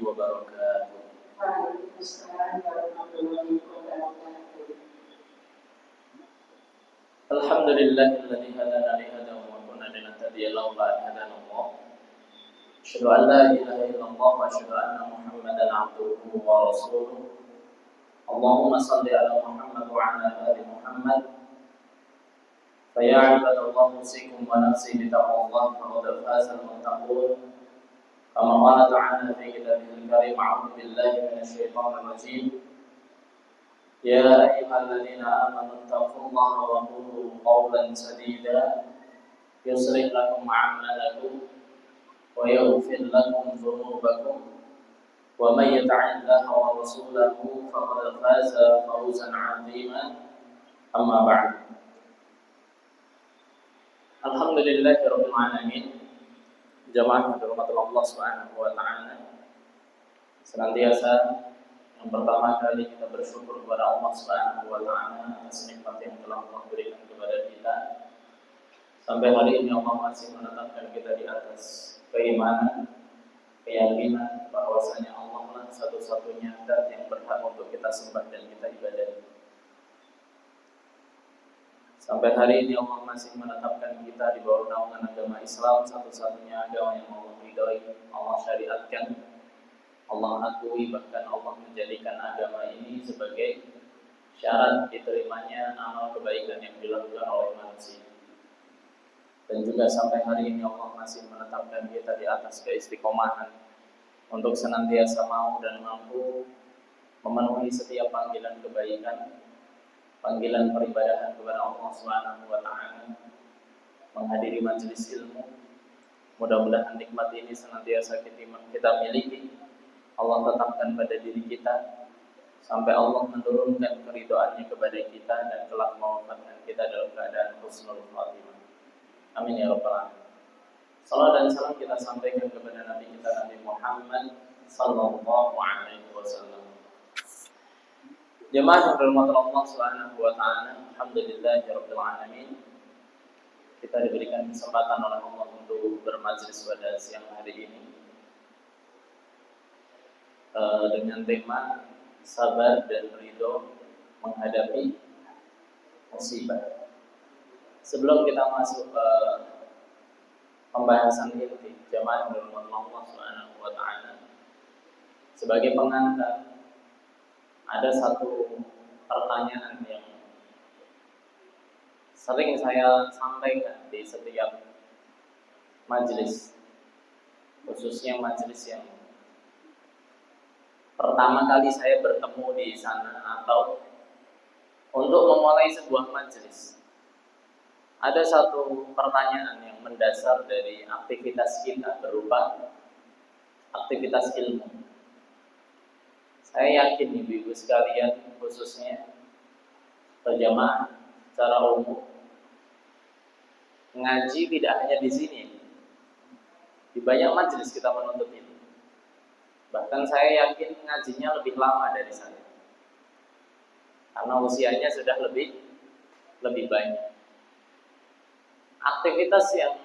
وبركاته. Waalaikumsalam warahmatullahi wabarakatuh. الحمد لله الذي هدانا لهذا وما كنا لنهتدي لولا أن هدانا الله. أشهد أن لا إله إلا الله وأشهد أن محمدا عبده ورسوله. اللهم صل على محمد وعلى آل محمد. فيا عباد الله أوصيكم ونفسي بتقوى الله فقد فاز المتقون. كما قال تعالى في كتابه الكريم: أعوذ بالله من الشيطان الرجيم. يا أيها الذين آمنوا اتقوا الله وقولوا قولا سديدا يصلح لكم أعمالكم ويغفر لكم ذنوبكم ومن يطع الله ورسوله فقد فاز فوزا عظيما. أما بعد. Alhamdulillahirabbil alamin. Jamaah yang dirahmati Allah Subhanahu wa taala. Senantiasa yang pertama kali kita bersyukur kepada Allah Subhanahu wa taala atas nikmat yang telah Allah berikan kepada kita. Sampai hari ini Allah masih menetapkan kita di atas keimanan, keyakinan bahwasanya Allah lah satu-satunya zat yang berhak untuk kita sembah dan kita ibadahi. Sampai hari ini Allah masih menetapkan kita di bawah naungan agama Islam, satu-satunya agama yang Allah ridhoi, Allah syariatkan, Allah akui, bahkan Allah menjadikan agama ini sebagai syarat diterimanya amal kebaikan yang dilakukan oleh manusia. Dan juga sampai hari ini Allah masih menetapkan kita di atas keistiqomahan untuk senantiasa mau dan mampu memenuhi setiap panggilan kebaikan, panggilan peribadahan kepada Allah Subhanahu wa taala, menghadiri majelis ilmu. Mudah-mudahan nikmat ini senantiasa kita miliki. Allah tetapkan pada diri kita sampai Allah menurunkan keridhaannya kepada kita dan kelak mewafatkan kita dalam keadaan husnul khatimah. Amin ya rabbal alamin. Salam dan salam kita sampaikan kepada Nabi kita Nabi Muhammad sallallahu alaihi wasallam. Jemaah yang dirahmati Allah Subhanahu wa taala, alhamdulillahirabbil alamin. Kita diberikan kesempatan oleh Allah untuk bermajlis pada siang hari ini dengan tema sabar dan ridho menghadapi musibah. Sebelum kita masuk ke pembahasan inti, jemaah yang dirahmati Allah Subhanahu wa taala, sebagai pengantar ada satu pertanyaan yang sering saya sampaikan di setiap majelis, khususnya majelis yang pertama kali saya bertemu di sana atau untuk memulai sebuah majelis. Ada satu pertanyaan yang mendasar dari aktivitas kita berupa aktivitas ilmu. Saya yakin ibu-ibu sekalian, khususnya berjamaah secara umum, ngaji tidak hanya di sini, di banyak majelis kita menuntut ilmu. Bahkan saya yakin ngajinya lebih lama dari saya, karena usianya sudah lebih banyak. Aktivitas yang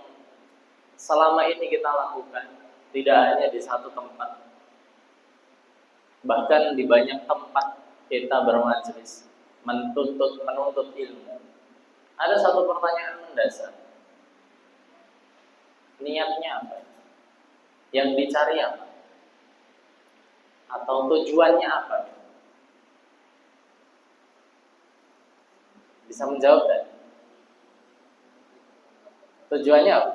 selama ini kita lakukan tidak hanya di satu tempat, bahkan di banyak tempat kita bermajelis menuntut ilmu. Ada satu pertanyaan mendasar. Niatnya apa? Yang dicari apa? Atau tujuannya apa? Bisa menjawab kan? Tujuannya apa?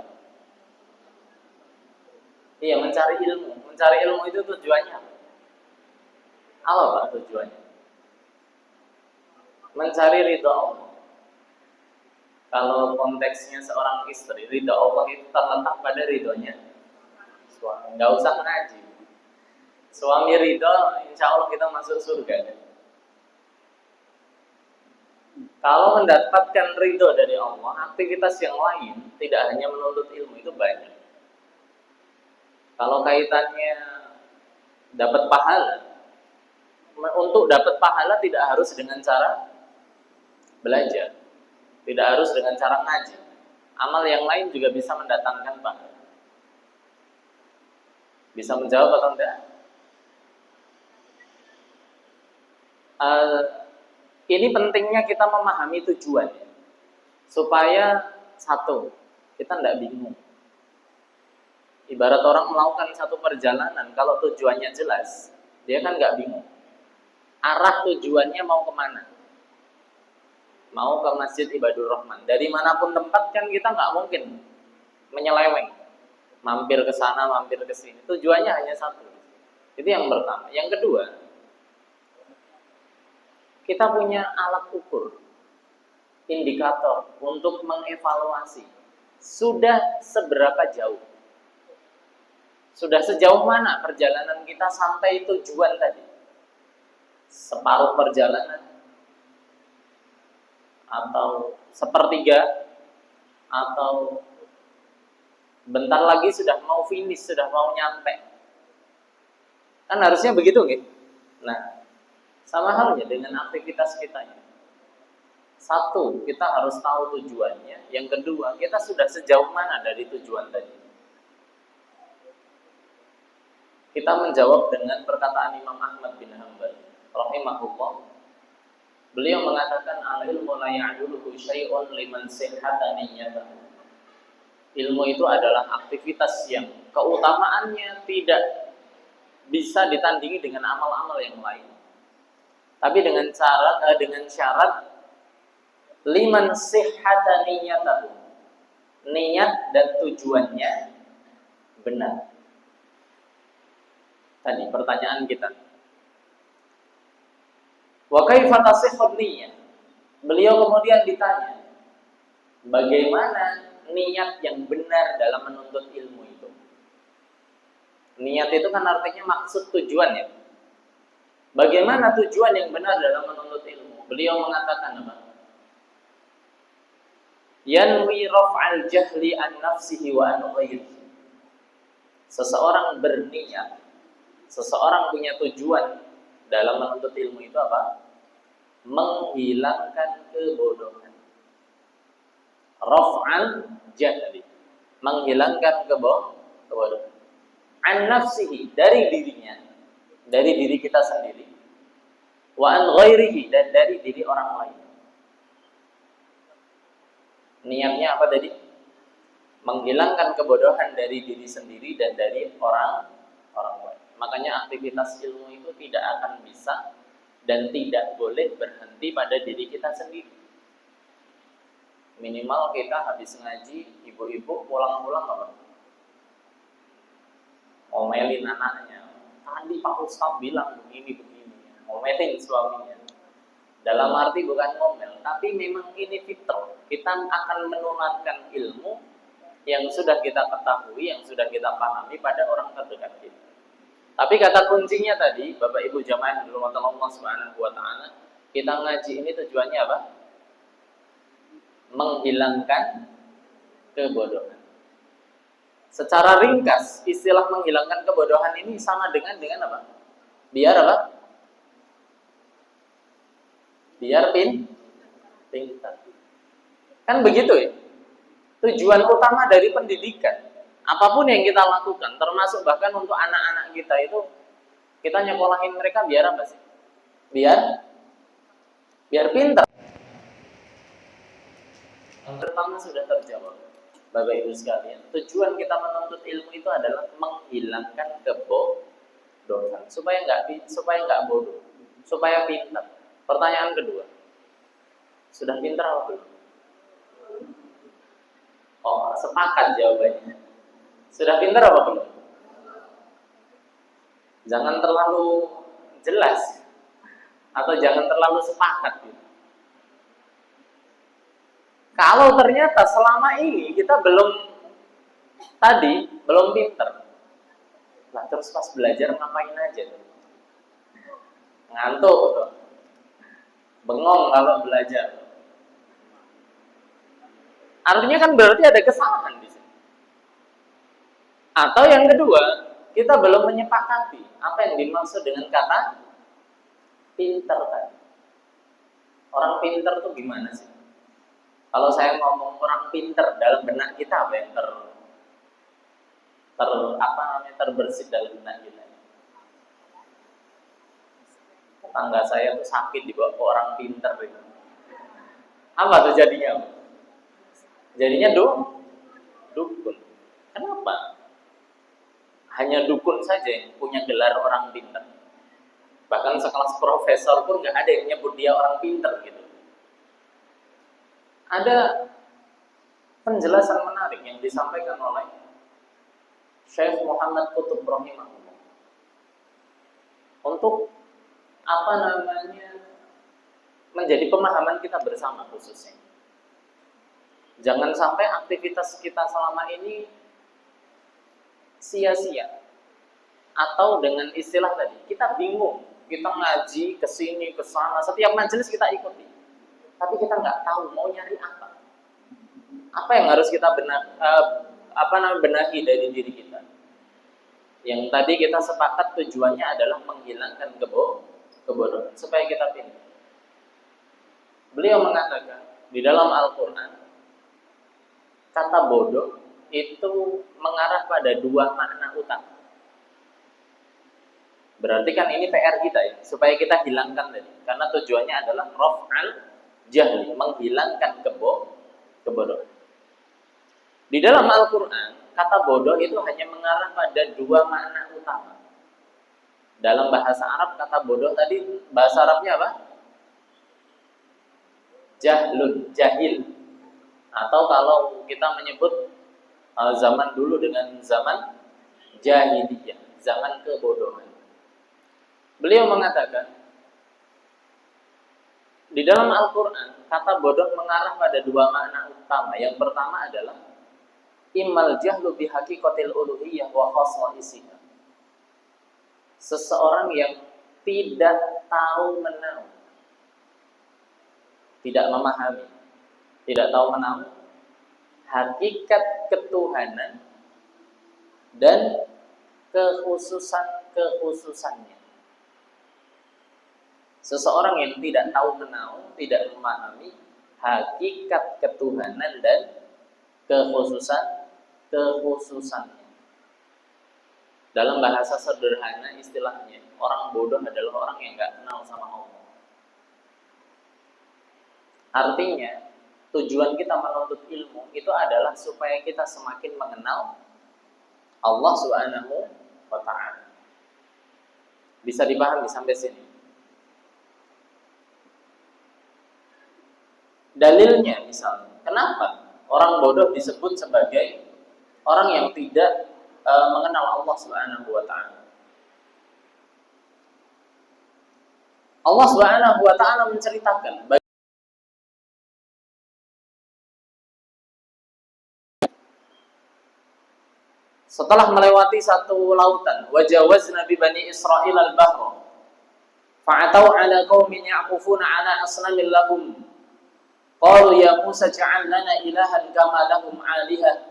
Iya, mencari ilmu. Mencari ilmu itu tujuannya apa? Apa Pak tujuannya? Mencari ridha Allah. Kalau konteksnya seorang istri, ridha Allah itu terletak pada ridhonya suami. Nggak usah ngaji. Suami ridha, insya Allah kita masuk surga. Kalau mendapatkan ridho dari Allah, aktivitas yang lain tidak hanya menuntut ilmu itu banyak. Kalau kaitannya dapat pahala, untuk dapat pahala tidak harus dengan cara belajar, tidak harus dengan cara ngaji. Amal yang lain juga bisa mendatangkan pahala. Bisa menjawab atau enggak? Eh, ini pentingnya kita memahami tujuan supaya satu, kita tidak bingung. Ibarat orang melakukan satu perjalanan, kalau tujuannya jelas, dia kan nggak bingung. Arah tujuannya mau kemana? Mau ke Masjid Ibadur Rahman. Dari manapun tempat kan kita nggak mungkin menyeleweng, mampir ke sana, mampir ke sini. Tujuannya hanya satu. Itu yang pertama. Yang kedua, kita punya alat ukur, indikator untuk mengevaluasi sudah seberapa jauh, sudah sejauh mana perjalanan kita sampai tujuan tadi. Separuh perjalanan, atau sepertiga, atau bentar lagi sudah mau finish, sudah mau nyampe. Kan harusnya begitu gitu. Nah, sama halnya dengan aktivitas kita. Satu, kita harus tahu tujuannya. Yang kedua, kita sudah sejauh mana dari tujuan tadi. Kita menjawab dengan perkataan Imam Ahmad bin Hanbal rahimahullah. Beliau mengatakan al-ilmu la ya'duluhu syai'un liman sihhata niyyatahu. Ilmu itu adalah aktivitas yang keutamaannya tidak bisa ditandingi dengan amal-amal yang lain. Tapi dengan syarat liman sihhata niyyatahu. Niat dan tujuannya benar. Tadi pertanyaan kita. Wa kaifa tasihhun niyyah? Beliau kemudian ditanya, bagaimana niat yang benar dalam menuntut ilmu itu? Niat itu kan artinya maksud, tujuan ya. Bagaimana tujuan yang benar dalam menuntut ilmu? Beliau mengatakan apa? Yanwi raf'al jahli an nafsihi wa an ghairihi. Seseorang berniat, seseorang punya tujuan dalam menuntut ilmu itu apa? Menghilangkan kebodohan. Raf'al jahli, menghilangkan kebodohan. An nafsihi, dari dirinya, dari diri kita sendiri. Wa an ghairihi, dan dari diri orang lain. Niatnya apa tadi? Menghilangkan kebodohan dari diri sendiri dan dari orang lain. Makanya aktivitas ilmu itu tidak akan bisa dan tidak boleh berhenti pada diri kita sendiri. Minimal kita habis ngaji, ibu-ibu pulang-pulang apa? Omelin anaknya. Tadi Pak Ustadz bilang begini. Omelin suaminya. Dalam arti bukan ngomel, tapi memang ini fitrah. Kita akan menularkan ilmu yang sudah kita ketahui, yang sudah kita pahami pada orang terdekat kita. Tapi kata kuncinya tadi, Bapak Ibu jamaah yang dirahmati Allah Subhanahu wa taala, kita ngaji ini tujuannya apa? Menghilangkan kebodohan. Secara ringkas, istilah menghilangkan kebodohan ini sama dengan apa? Biar apa? Biar pintar. Kan begitu ya? Tujuan utama dari pendidikan, apapun yang kita lakukan, termasuk bahkan untuk anak-anak kita itu, kita nyekolahin mereka biar apa sih? Biar pintar. Yang pertama sudah terjawab, Bapak Ibu sekalian. Tujuan kita menuntut ilmu itu adalah menghilangkan kebodohan, supaya nggak bodoh, supaya pintar. Pertanyaan kedua, sudah pintar apa belum? Oh, sepakat jawabannya. Sudah pintar apa belum? Jangan terlalu jelas atau jangan terlalu sepakat gitu. Kalau ternyata selama ini kita belum pintar, lah terus pas belajar ngapain aja tuh? Ngantuk tuh. Bengong kalau belajar. Artinya kan berarti ada kesalahan di sini. Atau yang kedua, kita belum menyepakati apa yang dimaksud dengan kata pintar tadi. Orang pintar tuh gimana sih? Kalau saya ngomong orang pintar, dalam benak kita apa yang terbersit dalam benak kita? Tangga saya tuh sakit dibawa ke orang pintar gitu. Apa tuh jadinya? Jadinya dukun. Kenapa? Hanya dukun saja yang punya gelar orang pintar. Bahkan sekelas profesor pun nggak ada yang nyebut dia orang pintar gitu. Ada penjelasan menarik yang disampaikan oleh Syekh Muhammad Qutb rahimahullah untuk apa namanya menjadi pemahaman kita bersama khususnya. Jangan sampai aktivitas kita selama ini sia-sia. Atau dengan istilah tadi, kita bingung, kita ngaji ke sini ke sana, setiap majelis kita ikuti. Tapi kita nggak tahu mau nyari apa. Apa yang harus kita benahi dari diri kita. Yang tadi kita sepakat tujuannya adalah menghilangkan kebodohan supaya kita pintar. Beliau mengatakan di dalam Al-Quran, kata bodoh itu mengarah pada dua makna utama. Berarti kan ini PR kita ya, supaya kita hilangkan tadi. Karena tujuannya adalah raf'al jahli, menghilangkan kebodohan. Di dalam Al-Quran, kata bodoh itu hanya mengarah pada dua makna utama. Dalam bahasa Arab, kata bodoh tadi, bahasa Arabnya apa? Jahlun, jahil. Atau kalau kita menyebut zaman dulu dengan zaman jahiliyah, zaman kebodohan. Beliau mengatakan, di dalam Al-Quran, kata bodoh mengarah pada dua makna utama. Yang pertama adalah immal jahlu bihaqiqatil uluhiyah wa khasaisiha. Seseorang yang tidak tahu menahu, tidak memahami, tidak tahu menahu hakikat ketuhanan dan kekhususannya. Seseorang yang tidak tahu menahu, tidak memahami hakikat ketuhanan dan kekhususannya. Dalam bahasa sederhana istilahnya, orang bodoh adalah orang yang nggak kenal sama Allah. Artinya, tujuan kita menuntut ilmu itu adalah supaya kita semakin mengenal Allah Subhanahu wa Ta'ala. Bisa dipahami sampai sini? Dalilnya misalnya, kenapa orang bodoh disebut sebagai orang yang tidak mengenal Allah Subhanahu wa Ta'ala? Allah Subhanahu wa Ta'ala menceritakan setelah melewati satu lautan, wajawazna bi bani Israil al-bahra fa'atau ala qaumin ya'kufuna ala asnamin lahum qalu ya Musa ja'al lana ilahan kama lahum 'alihah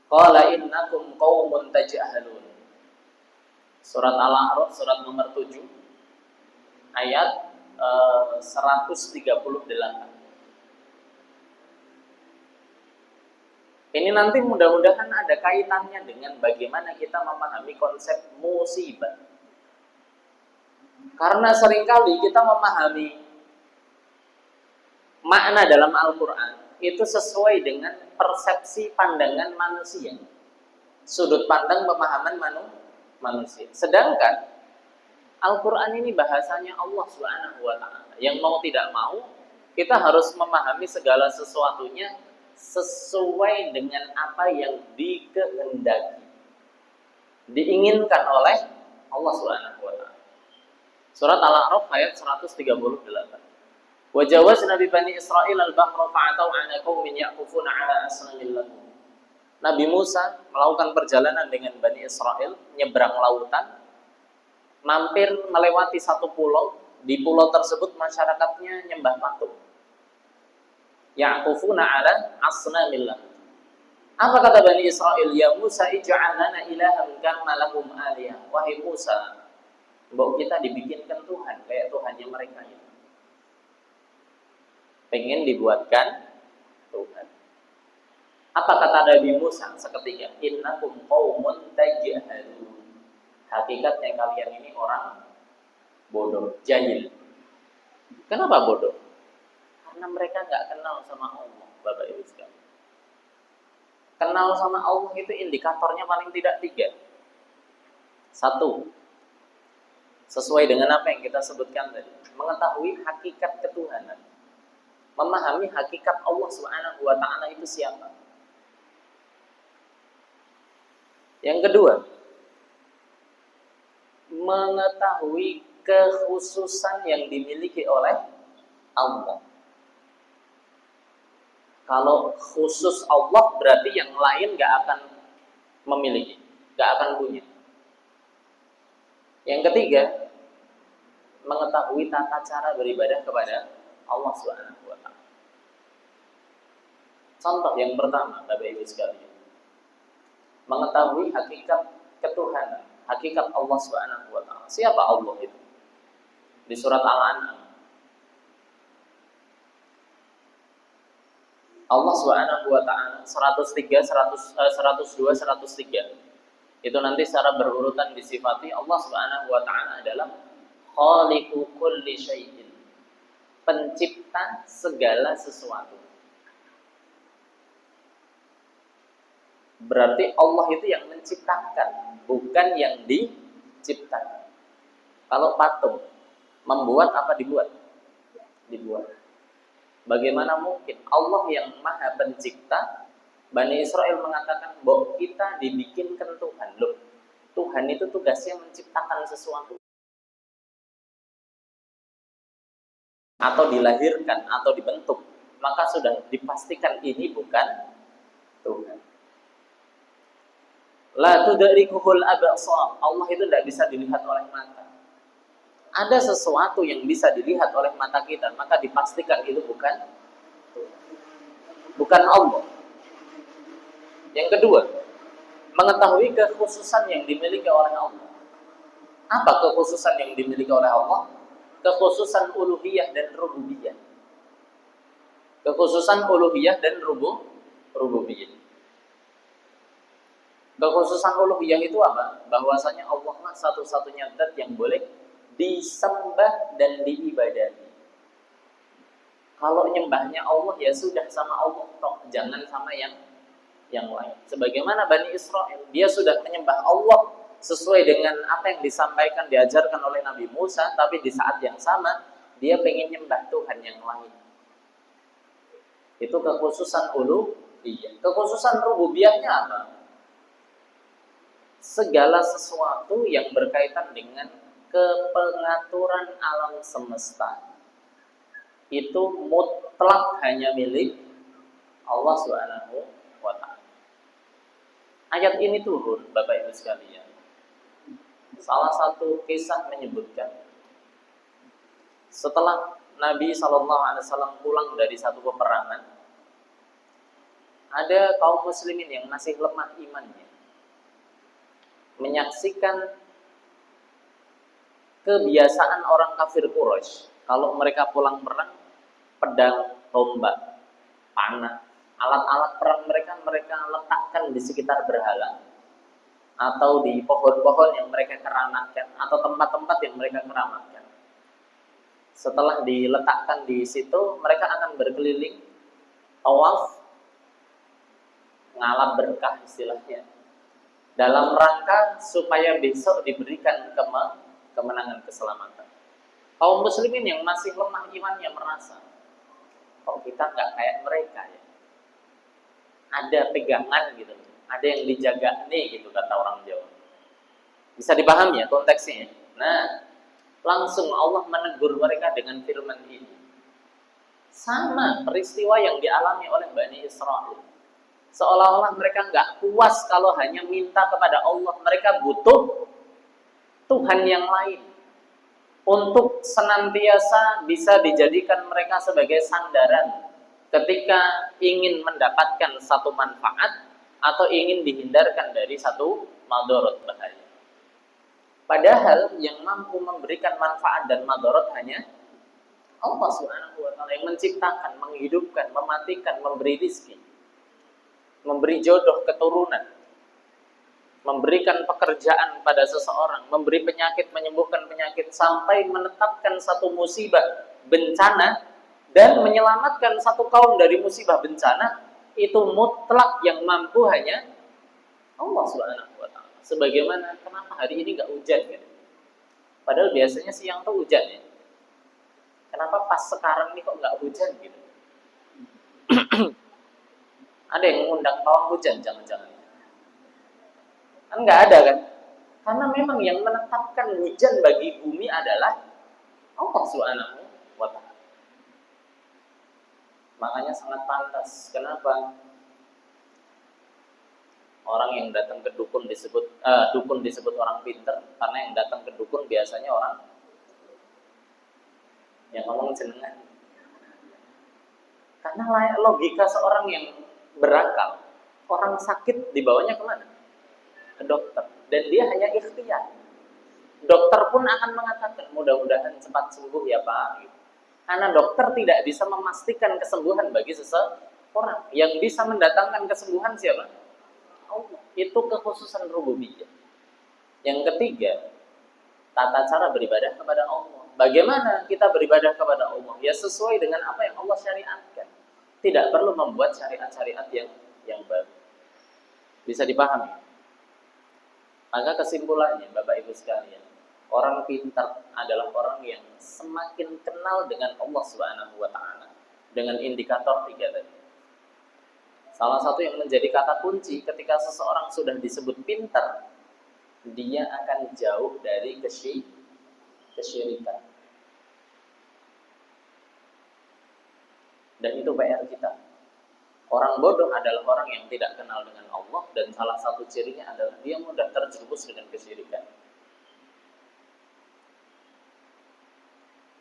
qala innakum qaumun tajhalun. Surat Al-A'raf surat nomor 7 ayat 138. Ini nanti mudah-mudahan ada kaitannya dengan bagaimana kita memahami konsep musibah. Karena seringkali kita memahami makna dalam Al-Quran itu sesuai dengan persepsi pandangan manusia, sudut pandang pemahaman manusia. Sedangkan Al-Quran ini bahasanya Allah Subhanahu wa Ta'ala. Yang mau tidak mau, kita harus memahami segala sesuatunya sesuai dengan apa yang dikehendaki, diinginkan oleh Allah Subhanahu wa Ta'ala. Surat Al-A'raf ayat 138. Wajawazna bi bani Israil al-bahra fa'atau 'ala qaumin ya'kufuna 'ala asnamin lahum. Nabi Musa melakukan perjalanan dengan Bani Israel, nyebrang lautan, mampir melewati satu pulau. Di pulau tersebut masyarakatnya nyembah patung. Ya'kufuna 'ala asnamin lahum. Apa kata Bani Israel? Ya Musa ij'al lana ilahan kama lahum alihah. Wahai Musa, mbok kita dibikinkan Tuhan kayak Tuhannya mereka itu. Pengen dibuatkan Tuhan. Apa kata Nabi Musa seketika? Innakum qaumun tajhalun. Hakikatnya kalian ini orang bodoh, jahil. Kenapa bodoh? Karena mereka nggak kenal sama Allah, Bapak Ibu sekalian. Kenal sama Allah itu indikatornya paling tidak 3. 1, sesuai dengan apa yang kita sebutkan tadi, mengetahui hakikat ketuhanan, memahami hakikat Allah Subhanahu wa taala itu siapa. Yang kedua, mengetahui kekhususan yang dimiliki oleh Allah. Kalau khusus Allah berarti yang lain gak akan memiliki, gak akan punya. Yang ketiga, mengetahui tata cara beribadah kepada Allah Subhanahu wa taala. Contoh yang pertama, Bapak Ibu sekalian, mengetahui hakikat ketuhanan, hakikat Allah Subhanahu wa taala. Siapa Allah itu? Di surat Al-An'am, Allah Subhanahu wa taala 102 103 itu nanti secara berurutan disifati Allah Subhanahu wa taala adalah khaliqu kulli syai'in, pencipta segala sesuatu. Berarti Allah itu yang menciptakan, bukan yang diciptakan. Kalau patung membuat apa dibuat? Dibuat. Bagaimana mungkin Allah yang Maha Pencipta? Bani Israel mengatakan bahwa kita dibikinkan Tuhan. Loh, Tuhan itu tugasnya menciptakan sesuatu atau dilahirkan atau dibentuk, maka sudah dipastikan ini bukan Tuhan. La tudrikuhul absar. Allah itu tidak bisa dilihat oleh mata. Ada sesuatu yang bisa dilihat oleh mata kita, maka dipastikan itu bukan Allah. Yang kedua, mengetahui kekhususan yang dimiliki oleh Allah. Apa kekhususan yang dimiliki oleh Allah? Kekhususan uluhiyah dan rububiyah. Kekhususan uluhiyah dan rububiyah. Kekhususan uluhiyah itu apa? Bahwasanya Allah lah satu-satunya zat yang boleh disembah dan diibadahi. Kalau nyembahnya Allah ya sudah sama Allah, toh jangan sama yang lain. Sebagaimana Bani Israel, dia sudah menyembah Allah sesuai dengan apa yang disampaikan, diajarkan oleh Nabi Musa, tapi di saat yang sama dia pengen nyembah Tuhan yang lain. Itu kekhususan uluhiyah. Kekhususan rububiyahnya apa? Segala sesuatu yang berkaitan dengan kepengaturan alam semesta itu mutlak hanya milik Allah Subhanahu wa taala. Ayat ini turun, Bapak Ibu sekalian. Salah satu kisah menyebutkan setelah Nabi SAW pulang dari satu peperangan, ada kaum muslimin yang masih lemah imannya, menyaksikan kebiasaan orang kafir Quraisy. Kalau mereka pulang perang, pedang, tombak, panah, alat-alat perang mereka letakkan di sekitar berhala atau di pohon-pohon yang mereka keramatkan atau tempat-tempat yang mereka keramatkan. Setelah diletakkan di situ, mereka akan berkeliling tawaf, ngalap berkah istilahnya, dalam rangka supaya besok diberikan kemenangan, keselamatan. Kaum muslimin yang masih lemah imannya merasa, kok kita nggak kayak mereka ya? Ada pegangan gitu, ada yang dijaga nih gitu kata orang Jawa. Bisa dipahami ya konteksnya. Nah, langsung Allah menegur mereka dengan firman ini. Sama peristiwa yang dialami oleh Bani Israel. Seolah-olah mereka nggak puas kalau hanya minta kepada Allah. Mereka butuh Tuhan yang lain untuk senantiasa bisa dijadikan mereka sebagai sandaran ketika ingin mendapatkan satu manfaat atau ingin dihindarkan dari satu madharat bahaya. Padahal yang mampu memberikan manfaat dan madharat hanya Allah Subhanahu wa taala yang menciptakan, menghidupkan, mematikan, memberi rezeki, memberi jodoh keturunan, memberikan pekerjaan pada seseorang, memberi penyakit, menyembuhkan penyakit, sampai menetapkan satu musibah, bencana, dan menyelamatkan satu kaum dari musibah bencana, itu mutlak yang mampu hanya Allah Subhanahu wa taala. Sebagaimana kenapa hari ini nggak hujan gitu. Padahal biasanya siang tuh hujan ya. Kenapa pas sekarang ini kok nggak hujan gitu? Ada yang mengundang pawang hujan jangan-jangan. Kan nggak ada kan? Karena memang yang menetapkan hujan bagi bumi adalah Allah Subhanahu wa taala. Makanya sangat pantas. Kenapa? Orang yang datang ke dukun disebut orang pinter, karena yang datang ke dukun biasanya orang yang ngomong jenengan. Karena logika seorang yang berakal, orang sakit dibawanya kemana? Ke dokter. Dan dia hanya ikhtiar. Dokter pun akan mengatakan mudah-mudahan cepat sembuh ya Pak. Karena dokter tidak bisa memastikan kesembuhan bagi seseorang. Yang bisa mendatangkan kesembuhan siapa? Allah. Itu kekhususan rububiyah. Yang ketiga, tata cara beribadah kepada Allah. Bagaimana kita beribadah kepada Allah? Ya sesuai dengan apa yang Allah syariatkan. Tidak perlu membuat syariat-syariat yang baru. Bisa dipahami? Maka kesimpulannya, Bapak Ibu sekalian, orang pintar adalah orang yang semakin kenal dengan Allah Subhanahu wa taala dengan indikator 3 tadi. Salah satu yang menjadi kata kunci ketika seseorang sudah disebut pintar, dia akan jauh dari kesyirikan. Dan itu PR kita. Orang bodoh adalah orang yang tidak kenal dengan Allah, dan salah satu cirinya adalah dia mudah terjerumus dengan kesyirikan.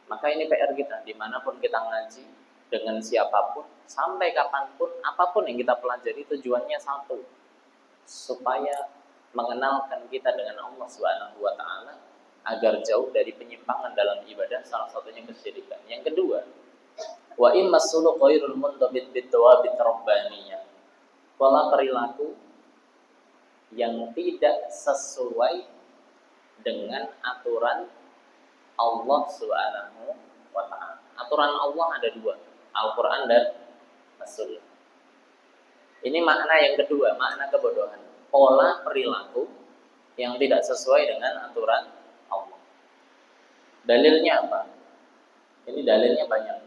Maka ini PR kita, dimanapun kita ngaji, dengan siapapun, sampai kapanpun, apapun yang kita pelajari, tujuannya satu, supaya mengenalkan kita dengan Allah Subhanahu wa taala agar jauh dari penyimpangan dalam ibadah, salah satunya kesyirikan. Yang kedua, wa imma suluq ghairul mundabit bitawabit rabbaniyah. Pola perilaku yang tidak sesuai dengan aturan Allah Subhanahu wa taala. Aturan Allah ada 2, Al-Quran dan As-Sunnah. Ini makna yang kedua, makna kebodohan. Pola perilaku yang tidak sesuai dengan aturan Allah. Dalilnya apa? Ini dalilnya banyak.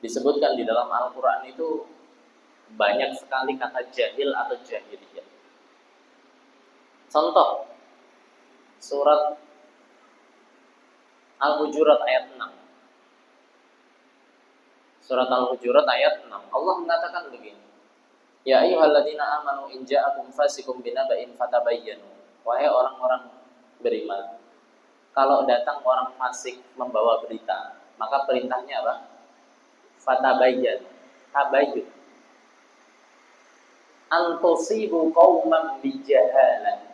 Disebutkan di dalam Al-Quran itu banyak sekali kata jahil atau jahiliyah. Contoh, surat Al-Hujurat ayat 6. Surat Al-Hujurat ayat 6. Allah mengatakan begini. Ya ayyuhalladzina amanu in ja'akum fasikum binaba'in fatabayyanu. Wahai orang-orang beriman, kalau datang orang fasik membawa berita, maka perintahnya apa? Fatabayyan. Tabayyun. Antusibu qauman bijahalah.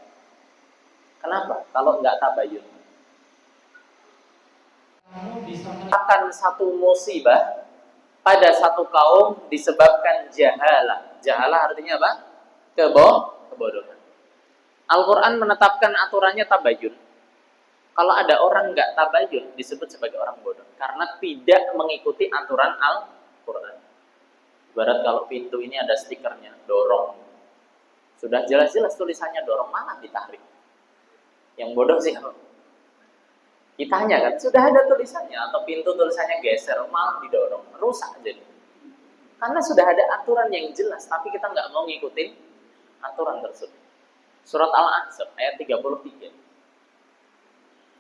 Kenapa? Kalau enggak tabayyun, akan satu musibah pada satu kaum disebabkan jahalah. Jahalah artinya apa? Kebodohan. Al-Quran menetapkan aturannya tabayyun. Kalau ada orang nggak tabayyun disebut sebagai orang bodoh karena tidak mengikuti aturan Al-Quran. Ibarat kalau pintu ini ada stikernya dorong, sudah jelas-jelas tulisannya dorong, malah ditarik. Yang bodoh sih kitanya kan, sudah ada tulisannya, atau pintu tulisannya geser, malah didorong, rusak jadi. Karena sudah ada aturan yang jelas, tapi kita nggak mau ngikutin aturan tersebut. Surat Al-Ahzab ayat 33.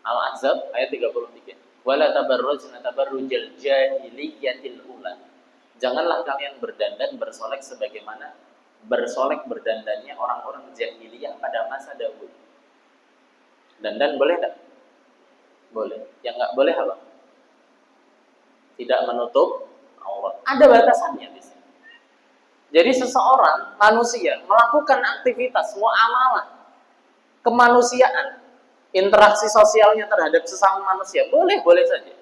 Al-Ahzab ayat 33. Wala tabarrujna tabarrujal jahiliyatil ula. Janganlah kalian berdandan bersolek sebagaimana bersolek berdandannya orang-orang jahiliyah pada masa dahulu. Dandan boleh tak? Boleh. Yang nggak boleh apa? Tidak menutup aurat. Ada batasannya di sini. Jadi seseorang manusia melakukan aktivitas muamalah kemanusiaan, interaksi sosialnya terhadap sesama manusia boleh saja.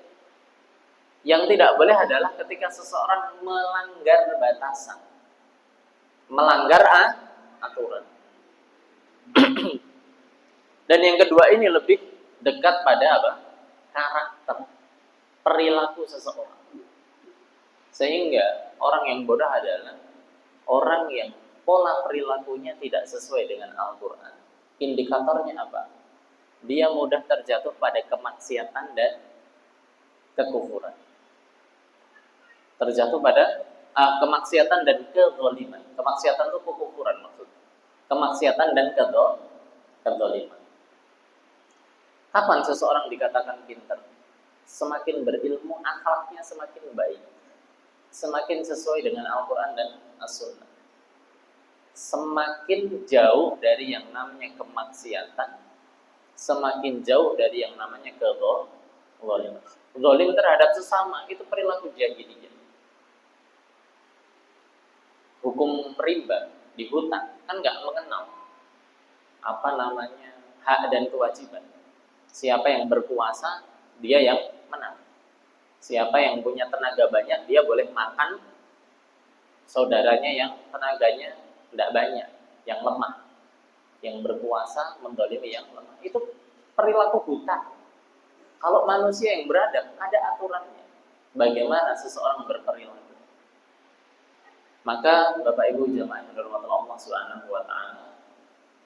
Yang tidak boleh adalah ketika seseorang melanggar batasan, melanggar aturan. Dan yang kedua ini lebih dekat pada apa? Karakter, perilaku seseorang. Sehingga orang yang bodoh adalah orang yang pola perilakunya tidak sesuai dengan Al-Quran. Indikatornya apa? Dia mudah terjatuh pada kemaksiatan dan kekufuran. Terjatuh pada kemaksiatan dan kezaliman. Kemaksiatan itu kekufuran maksudnya. Kemaksiatan dan kezaliman. Kapan seseorang dikatakan pintar? Semakin berilmu, akhlaknya semakin baik, semakin sesuai dengan Al-Quran dan As-Sunnah. Semakin jauh dari yang namanya kemaksiatan, semakin jauh dari yang namanya kezaliman. Zalim terhadap sesama itu perilaku jahiliyah. Hukum riba di hutang kan nggak mengenal apa namanya hak dan kewajiban. Siapa yang berkuasa, dia yang menang. Siapa yang punya tenaga banyak, dia boleh makan saudaranya yang tenaganya tidak banyak, yang lemah. Yang berkuasa mendolimi yang lemah. Itu perilaku hutang. Kalau manusia yang beradab, ada aturannya. Bagaimana seseorang berperilaku. Maka Bapak Ibu jemaah yang dirahmati Allah Subhanahu wa taala,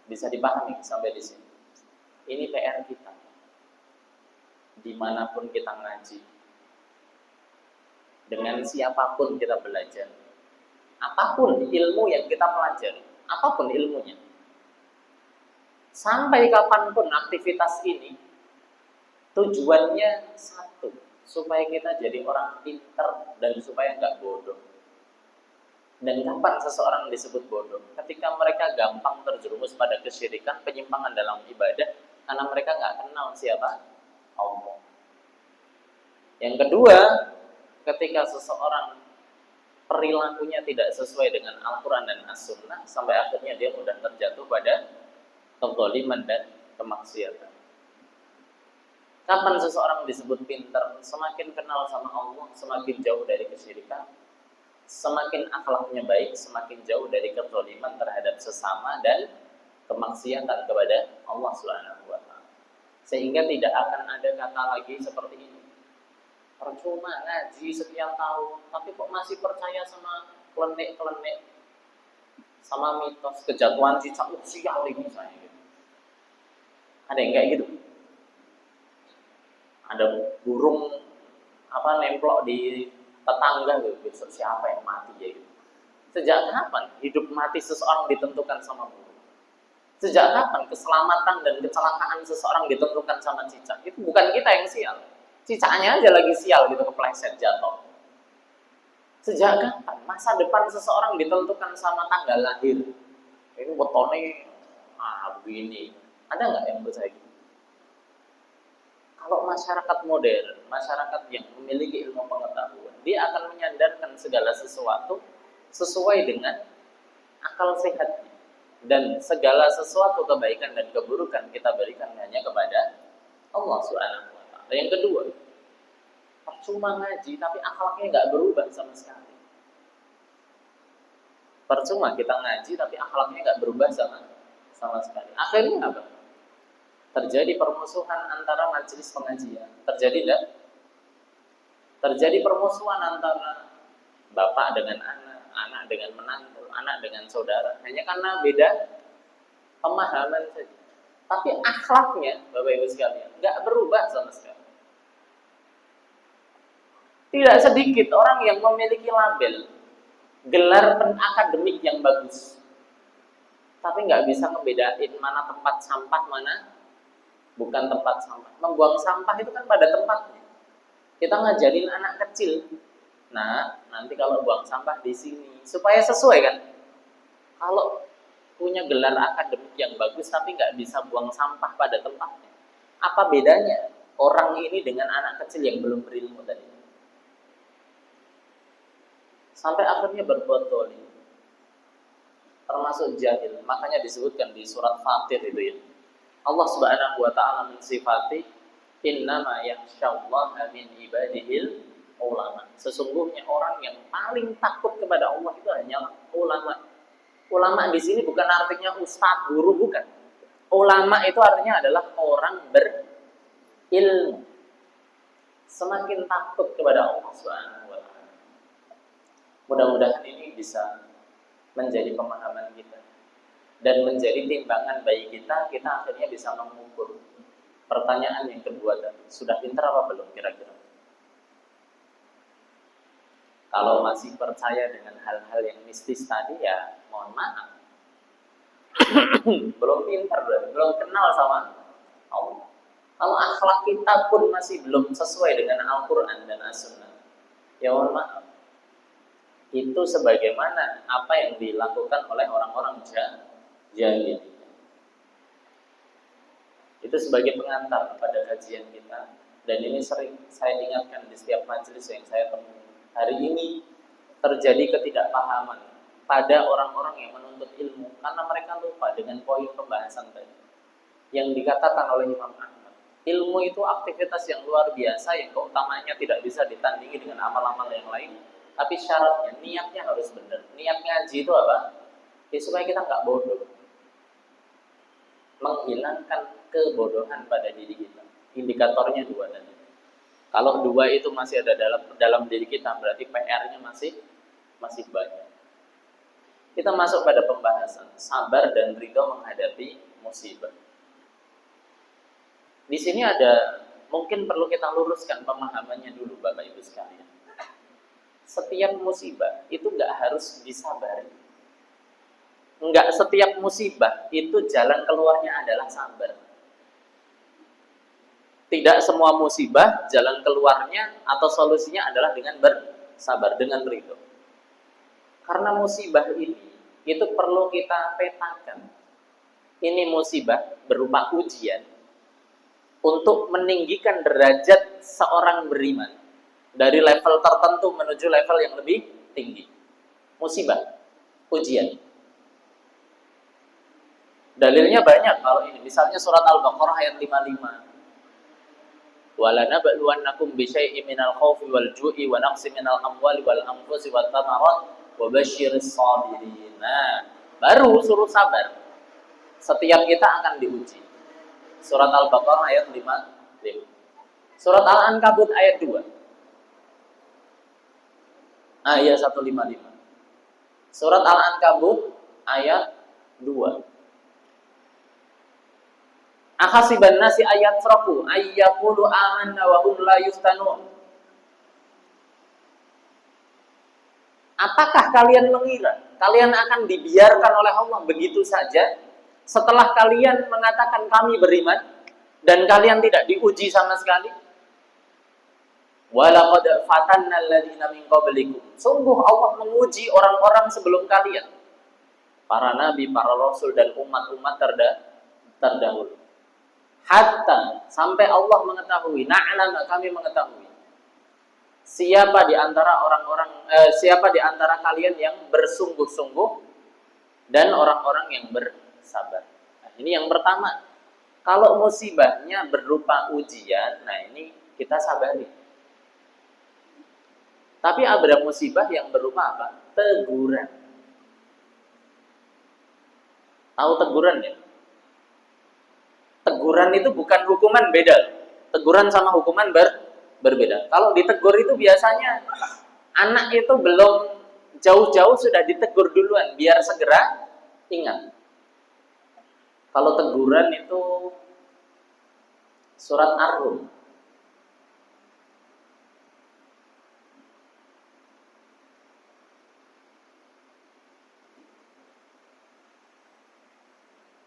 bisa dipahami sampai di sini. Ini PR kita. Dimanapun kita ngaji, dengan siapapun kita belajar, apapun ilmu yang kita pelajari, apapun ilmunya, sampai kapanpun aktivitas ini, tujuannya satu, supaya kita jadi orang pintar dan supaya nggak bodoh. Dan kapan seseorang disebut bodoh? Ketika mereka gampang terjerumus pada kesyirikan, penyimpangan dalam ibadah, karena mereka nggak kenal siapa Allah. Yang kedua, ketika seseorang perilakunya tidak sesuai dengan Al-Quran dan As-Sunnah, sampai akhirnya dia mudah terjatuh pada kezaliman dan kemaksiatan. Kapan seseorang disebut pintar? Semakin kenal sama Allah, semakin jauh dari kesyirikan, semakin akhlaknya baik, semakin jauh dari kezaliman terhadap sesama dan kemaksiatan kepada Allah Subhanahu wa taala. Sehingga tidak akan ada kata lagi seperti ini. Percuma ngaji sekian tahun, tapi kok masih percaya sama klenik-klenik, sama mitos kejatuhan cicak sial ini misalnya gitu. Ada yang kayak gitu. Ada burung nemplok di tetangga gitu, besok siapa yang mati ya gitu. Sejak kapan hidup mati seseorang ditentukan sama burung? Sejak kapan keselamatan dan kecelakaan seseorang ditentukan sama cicak? Itu bukan kita yang sial. Cicaknya aja lagi sial gitu, kepleset jatuh. Sejak kapan masa depan seseorang ditentukan sama tanggal lahir? Ini botone begini. Ada nggak yang percaya gitu? Kalau masyarakat modern, masyarakat yang memiliki ilmu pengetahuan, dia akan menyandarkan segala sesuatu sesuai dengan akal sehatnya. Dan segala sesuatu kebaikan dan keburukan kita berikan hanya kepada Allah Subhanahu wa taala. Yang kedua, percuma ngaji tapi akhlaknya nggak berubah sama sekali. Percuma kita ngaji tapi akhlaknya nggak berubah sama sekali. Akhirnya apa? Terjadi permusuhan antara majelis pengajian. Terjadi enggak? Terjadi permusuhan antara bapak dengan anak, anak dengan menantu, anak dengan saudara. Hanya karena beda pemahaman saja. Tapi akhlaknya, Bapak Ibu sekalian, nggak berubah sama sekali. Tidak sedikit orang yang memiliki label, gelar akademik yang bagus, tapi nggak bisa membedain mana tempat sampah, mana bukan tempat sampah. Membuang sampah itu kan pada tempatnya. Kita ngajarin anak kecil, nah nanti kalau buang sampah di sini, supaya sesuai kan. Kalau punya gelar akademik yang bagus tapi nggak bisa buang sampah pada tempatnya, apa bedanya orang ini dengan anak kecil yang belum berilmu tadi? Sampai akhirnya berbuat zalim, termasuk jahil. Makanya disebutkan di surat Fatir itu ya, Allah Subhanahu wa taala mensifati innama yakhsyallaha min ibadihil ulama. Sesungguhnya orang yang paling takut kepada Allah itu hanya ulama. Ulama di sini bukan artinya ustadz, guru, bukan. Ulama itu artinya adalah orang berilmu. Semakin takut kepada Allah Subhanahu wa taala. Mudah-mudahan ini bisa menjadi pemahaman kita dan menjadi timbangan bagi kita akhirnya bisa mengukur. Pertanyaan yang kedua tadi, sudah pintar apa belum kira-kira? Kalau masih percaya dengan hal-hal yang mistis tadi, ya mohon maaf. Belum pintar, belum kenal sama Allah. Kalau akhlak kita pun masih belum sesuai dengan Al-Quran dan As-Sunnah, ya mohon maaf. Itu sebagaimana apa yang dilakukan oleh orang-orang jahiliyah. Itu sebagai pengantar pada kajian kita, dan ini sering saya ingatkan di setiap majelis yang saya temui. Hari ini terjadi ketidakpahaman pada orang-orang yang menuntut ilmu karena mereka lupa dengan poin pembahasan tadi yang dikatakan oleh Imam Ahmad. Ilmu itu aktivitas yang luar biasa yang keutamanya tidak bisa ditandingi dengan amal-amal yang lain, tapi syaratnya niatnya harus benar. Niat ngaji itu apa? Ya, supaya kita nggak bodoh, menghilangkan kebodohan pada diri kita. Indikatornya dua tadi. Kalau dua itu masih ada dalam diri kita, berarti PR-nya masih banyak. Kita masuk pada pembahasan sabar dan ridho menghadapi musibah. Di sini ada mungkin perlu kita luruskan pemahamannya dulu, Bapak Ibu sekalian. Setiap musibah itu nggak harus disabari. Nggak setiap musibah itu jalan keluarnya adalah sabar. Tidak semua musibah jalan keluarnya atau solusinya adalah dengan bersabar, dengan ridho. Karena musibah ini itu perlu kita petakan. Ini musibah berupa ujian untuk meninggikan derajat seorang beriman dari level tertentu menuju level yang lebih tinggi. Musibah, ujian. Dalilnya banyak kalau ini. Misalnya surat Al-Baqarah ayat 55. وَلَنَبْلُوَنَّكُمْ بِشَيْءٍ مِنَ الْخَوْفِ وَالْجُوعِ وَنَقْصٍ مِنَ الْأَمْوَالِ وَالْأَنْفُسِ وَالثَّمَرَاتِ وَبَشِّرِ الصَّابِرِينَ. Nah, baru suruh sabar. Setiap kita akan diuji. Surat Al-Baqarah ayat 55. Surat Al-Ankabut ayat 2. Ayat 155. Surat Al-Ankabut ayat 2. Ahasiban nasi ayat seraku ayyaqulu amanna wa hum la yuftanun. Apakah kalian mengira kalian akan dibiarkan oleh Allah begitu saja setelah kalian mengatakan kami beriman dan kalian tidak diuji sama sekali? Walaqad fatanna alladziina min qablikum. Sungguh Allah menguji orang-orang sebelum kalian, para nabi, para rasul dan umat-umat terdahulu. Hatta sampai Allah mengetahui, na'lama kami mengetahui siapa di antara siapa di antara kalian yang bersungguh-sungguh dan orang-orang yang bersabar. Nah, ini yang pertama. Kalau musibahnya berupa ujian, nah ini kita sabari. Tapi ada musibah yang berupa apa? Teguran. Tahu teguran ya? Teguran itu bukan hukuman, beda. Teguran sama hukuman berbeda. Kalau ditegur itu biasanya anak itu belum jauh-jauh sudah ditegur duluan biar segera ingat. Kalau teguran itu surat Ar-Rum.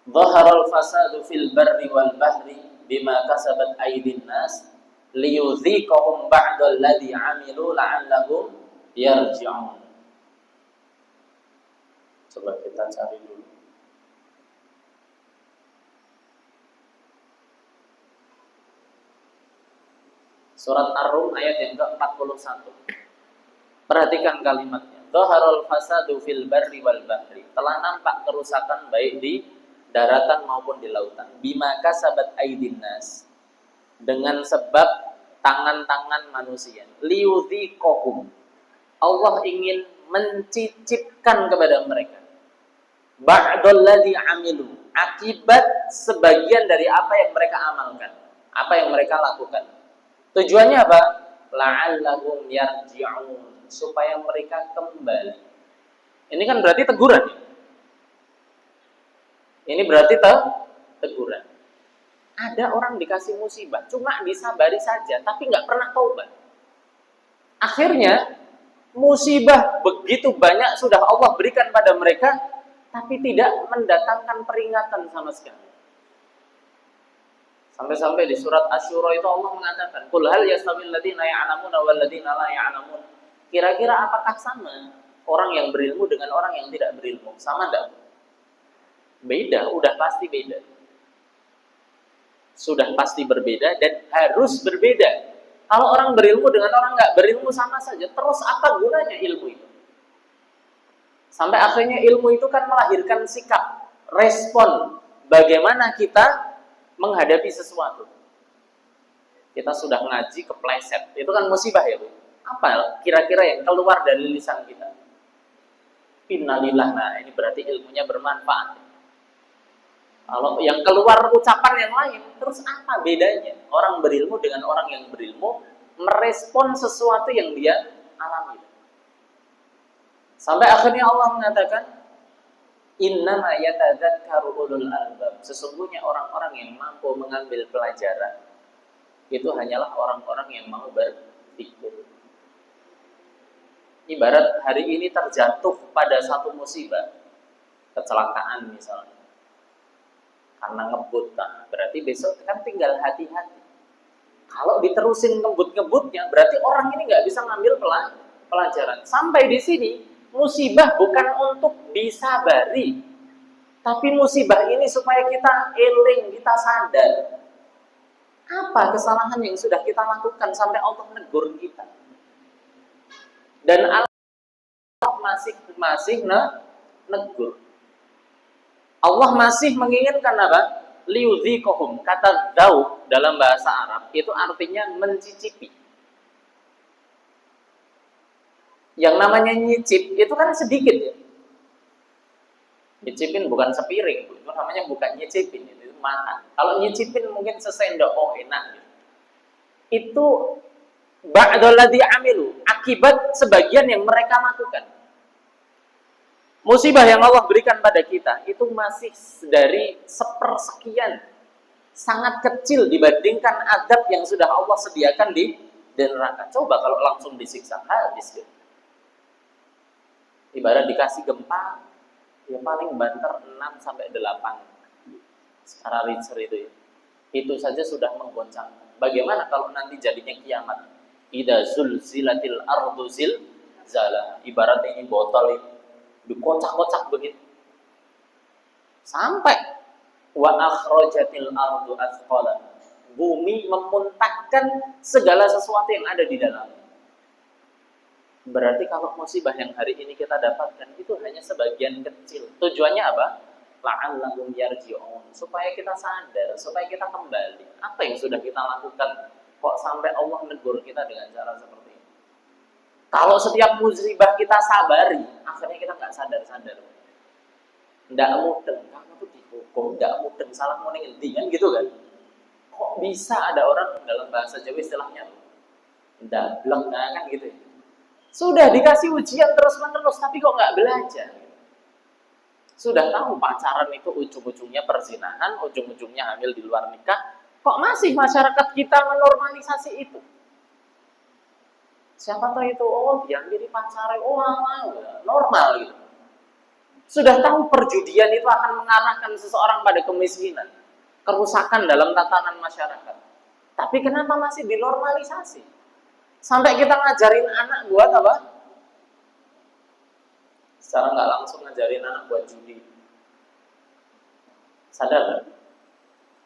Dhaharal fasadu fil barri wal bahri bima kasabat aydin nas liyudhiqahum ba'dal ladzi 'amilu la'allahum yarji'un. Coba kita cari dulu. Surat Ar-Rum ayat yang ke-41. Perhatikan kalimatnya. Dhaharal fasadu fil barri wal bahri. Telah nampak kerusakan baik di daratan maupun di lautan. Bima kasabat aydin nas. Dengan sebab tangan-tangan manusia. Liyudhiqahum. Allah ingin mencicipkan kepada mereka ba'dal ladzi 'amilu. akibat sebagian dari apa yang mereka amalkan, apa yang mereka lakukan. Tujuannya apa? La'allahum yarji'un, supaya mereka kembali. Ini kan berarti teguran. Ini berarti teguran. Ada orang dikasih musibah, cuma disabari saja, tapi nggak pernah taubat. Akhirnya musibah begitu banyak sudah Allah berikan pada mereka, tapi tidak mendatangkan peringatan sama sekali. Sampai-sampai di surat Asy-Syura itu Allah mengatakan, "Qul hal yastawil ladzina ya'lamuna wal ladzina la ya'lamun?" Kira-kira apakah sama orang yang berilmu dengan orang yang tidak berilmu? Sama enggak? Beda, udah pasti beda. Sudah pasti berbeda dan harus berbeda. Kalau orang berilmu dengan orang nggak berilmu sama saja, terus apa gunanya ilmu itu? Sampai akhirnya ilmu itu kan melahirkan sikap, respon, bagaimana kita menghadapi sesuatu. Kita sudah ngaji kepleset, itu kan musibah ya Bu. Apa kira-kira yang keluar dari lisan kita? Innalillah, nah ini berarti ilmunya bermanfaat. Kalau yang keluar ucapan yang lain, terus apa bedanya? Orang berilmu dengan orang yang berilmu merespon sesuatu yang dia alami. Sampai akhirnya Allah mengatakan, innama yatadzakkaru ulul albab. Sesungguhnya orang-orang yang mampu mengambil pelajaran itu hanyalah orang-orang yang mau berpikir. Ibarat hari ini terjatuh pada satu musibah, kecelakaan misalnya, karena ngebut, nah, berarti besok kan tinggal hati-hati. Kalau diterusin ngebut-ngebutnya, berarti orang ini nggak bisa ngambil pelajaran. Sampai di sini, musibah bukan untuk disabari, tapi musibah ini supaya kita eling, kita sadar. Apa kesalahan yang sudah kita lakukan sampai Allah negur kita? Dan Allah masih negur. Allah masih menginginkan apa? Liudhiqahum. Kata dzauq dalam bahasa Arab itu artinya mencicipi. Yang namanya nyicip itu kan sedikit ya. Nyicipin bukan sepiring, itu namanya bukan nyicipin, itu makan. Kalau nyicipin mungkin sesendok, oh enak gitu. Itu ba'daladzi amilu, akibat sebagian yang mereka lakukan. Musibah yang Allah berikan pada kita itu masih dari sepersekian, sangat kecil dibandingkan azab yang sudah Allah sediakan di neraka. Coba kalau langsung disiksa, habis gitu. Ibarat dikasih gempa, ya paling banter 6-8 secara Richter itu ya. Itu saja sudah menggoncang. Bagaimana kalau nanti jadinya kiamat? Idza zulzilatil ardu zilzalaha. Ibarat ini botol ini dikocak-kocak begitu. Sampai wa akhrajatil ardu athqalaha. Bumi memuntahkan segala sesuatu yang ada di dalamnya. Berarti kalau musibah yang hari ini kita dapatkan itu hanya sebagian kecil. Tujuannya apa? La'allahum yarji'un, supaya kita sadar, supaya kita kembali. Apa yang sudah kita lakukan? Kok sampai Allah negur kita dengan cara seperti ini? Kalau setiap musibah kita sabari, akhirnya kita nggak sadar-sadar. Nggak mudeng, kamu tuh dihukum, nggak mudeng, salah mau ngendi kan gitu kan? Kok bisa ada orang dalam bahasa Jawa istilahnya ndak blek kan gitu ya? Sudah dikasih ujian terus-menerus, tapi kok nggak belajar? Sudah tahu pacaran itu ujung-ujungnya perzinahan, ujung-ujungnya hamil di luar nikah, kok masih masyarakat kita menormalisasi itu? Siapa tahu itu, oh dia jadi pacaran, oh normal gitu. Sudah tahu perjudian itu akan mengarahkan seseorang pada kemiskinan, kerusakan dalam tatanan masyarakat. Tapi kenapa masih dinormalisasi? Sampai kita ngajarin anak buat apa? Secara nggak langsung ngajarin anak buat judi. Sadar nggak?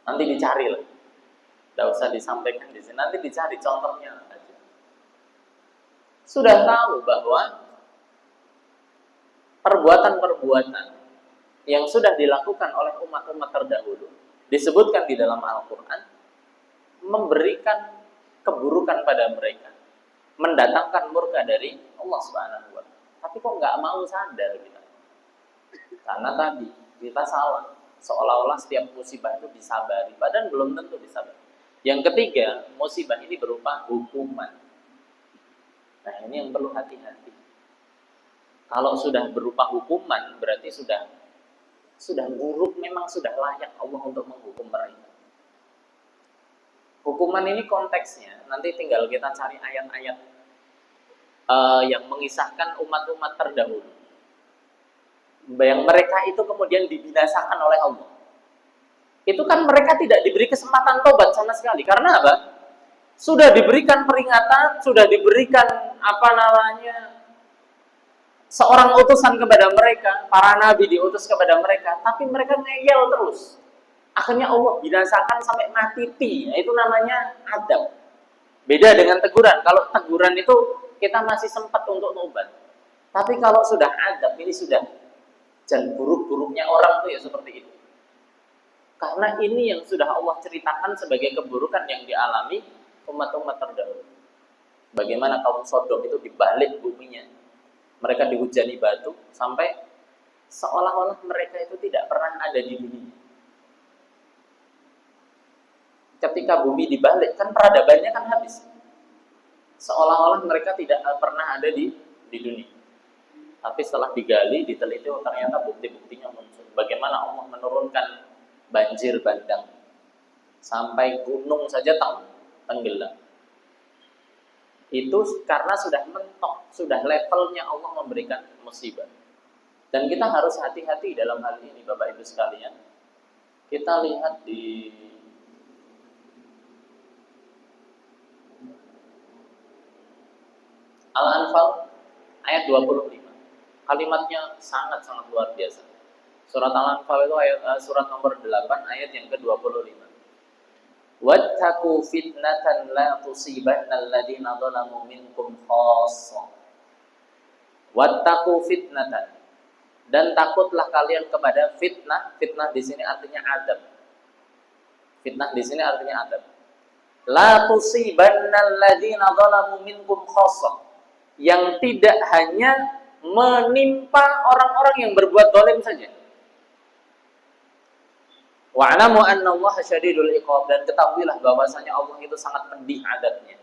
Nanti dicari lah. Nggak usah disampaikan di sini. Nanti dicari contohnya aja. Sudah tahu bahwa perbuatan-perbuatan yang sudah dilakukan oleh umat-umat terdahulu disebutkan di dalam Al-Quran memberikan keburukan pada mereka, mendatangkan murka dari Allah Subhanahu wa Ta'ala. Tapi kok nggak mau sadar kita? Karena tadi kita salah. Seolah-olah setiap musibah itu disabari, padahal belum tentu disabari. Yang ketiga, musibah ini berupa hukuman. Nah, ini yang perlu hati-hati. Kalau sudah berupa hukuman, berarti sudah buruk, memang sudah layak Allah untuk menghukum mereka. Hukuman ini konteksnya, nanti tinggal kita cari ayat-ayat yang mengisahkan umat-umat terdahulu. Yang mereka itu kemudian dibinasakan oleh Allah. Itu kan mereka tidak diberi kesempatan tobat sama sekali. Karena apa? Sudah diberikan peringatan, sudah diberikan seorang utusan kepada mereka, para nabi diutus kepada mereka, tapi mereka ngeyel terus. Akhirnya Allah binasakan sampai mati. Itu namanya adab. Beda dengan teguran. Kalau teguran itu kita masih sempat untuk tobat. Tapi kalau sudah adab, ini sudah dan buruk-buruknya orang itu ya seperti itu. Karena ini yang sudah Allah ceritakan sebagai keburukan yang dialami umat-umat terdahulu. Bagaimana kaum Sodom itu dibalik buminya. Mereka dihujani batu sampai seolah-olah mereka itu tidak pernah ada di dunia. Ketika bumi dibalik, kan peradabannya kan habis. Seolah-olah mereka tidak pernah ada di dunia. Tapi setelah digali, diteliti, ternyata bukti-buktinya muncul. Bagaimana Allah menurunkan banjir bandang. Sampai gunung saja tenggelam. Itu karena sudah mentok, sudah levelnya Allah memberikan musibah. Dan kita harus hati-hati dalam hal ini, Bapak Ibu sekalian. Kita lihat di Al-Anfal ayat 25. Kalimatnya sangat-sangat luar biasa. Surat Al-Anfal itu surat nomor 8 ayat yang ke-25. Wattaqu fitnatan la tusibanna alladziina dzalamu minkum khassah. Wattaqu fitnatan, dan takutlah kalian kepada fitnah. Fitnah di sini artinya adab. Fitnah di sini artinya adab. La tusibanna alladziina dzalamu minkum khassah, yang tidak hanya menimpa orang-orang yang berbuat zalim saja. Wa'lamu anna Allah syadidul iqab, dan ketahuilah bahwasanya Allah itu sangat pedih adabnya.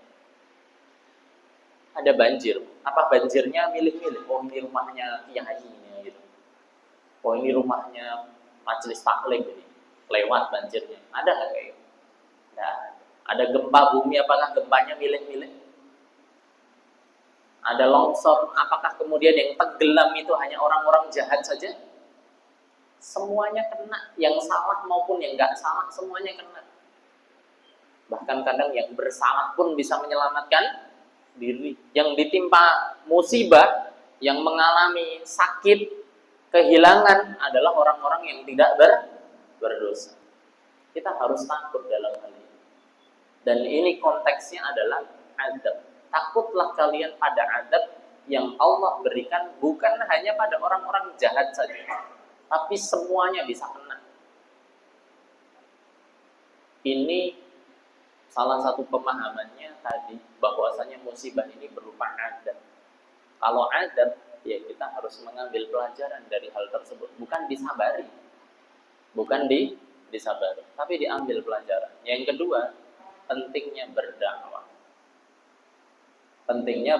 Ada banjir. Apa banjirnya? Milih-milih. Oh, ini rumahnya kiai ini gitu. Oh, ini rumahnya majelis taklim ini. Lewat banjirnya. Ada enggak kayak gitu? Nah, ada gempa bumi, apakah gempanya milih-milih? Ada longsor, apakah kemudian yang tenggelam itu hanya orang-orang jahat saja? Semuanya kena, yang salah maupun yang nggak salah, semuanya kena. Bahkan kadang yang bersalah pun bisa menyelamatkan diri. Yang ditimpa musibah, yang mengalami sakit, kehilangan adalah orang-orang yang tidak berdosa. Kita harus takut dalam hal ini. Dan ini konteksnya adalah adab. Takutlah kalian pada adab yang Allah berikan bukan hanya pada orang-orang jahat saja, tapi semuanya bisa kena. Ini salah satu pemahamannya tadi, bahwasanya musibah ini berupa adab. Kalau adab, ya kita harus mengambil pelajaran dari hal tersebut, bukan disabari, bukan disabari, tapi diambil pelajaran. Yang kedua, pentingnya berdakwah. Pentingnya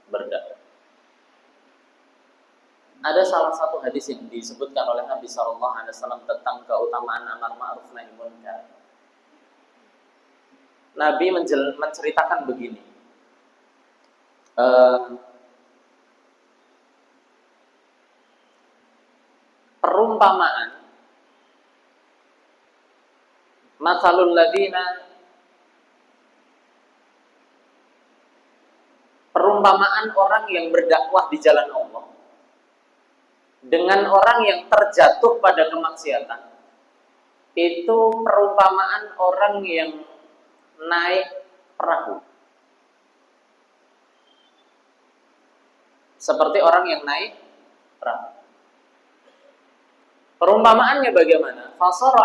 berdakwah. Ada salah satu hadis yang disebutkan oleh Nabi SAW tentang keutamaan amar ma'ruf nahi munkar. Nabi menceritakan begini. Perumpamaan matsalul ladina, perumpamaan orang yang berdakwah di jalan Allah dengan orang yang terjatuh pada kemaksiatan, itu perumpamaan orang yang naik perahu. Seperti orang yang naik perahu. Perumpamaannya bagaimana? Fasara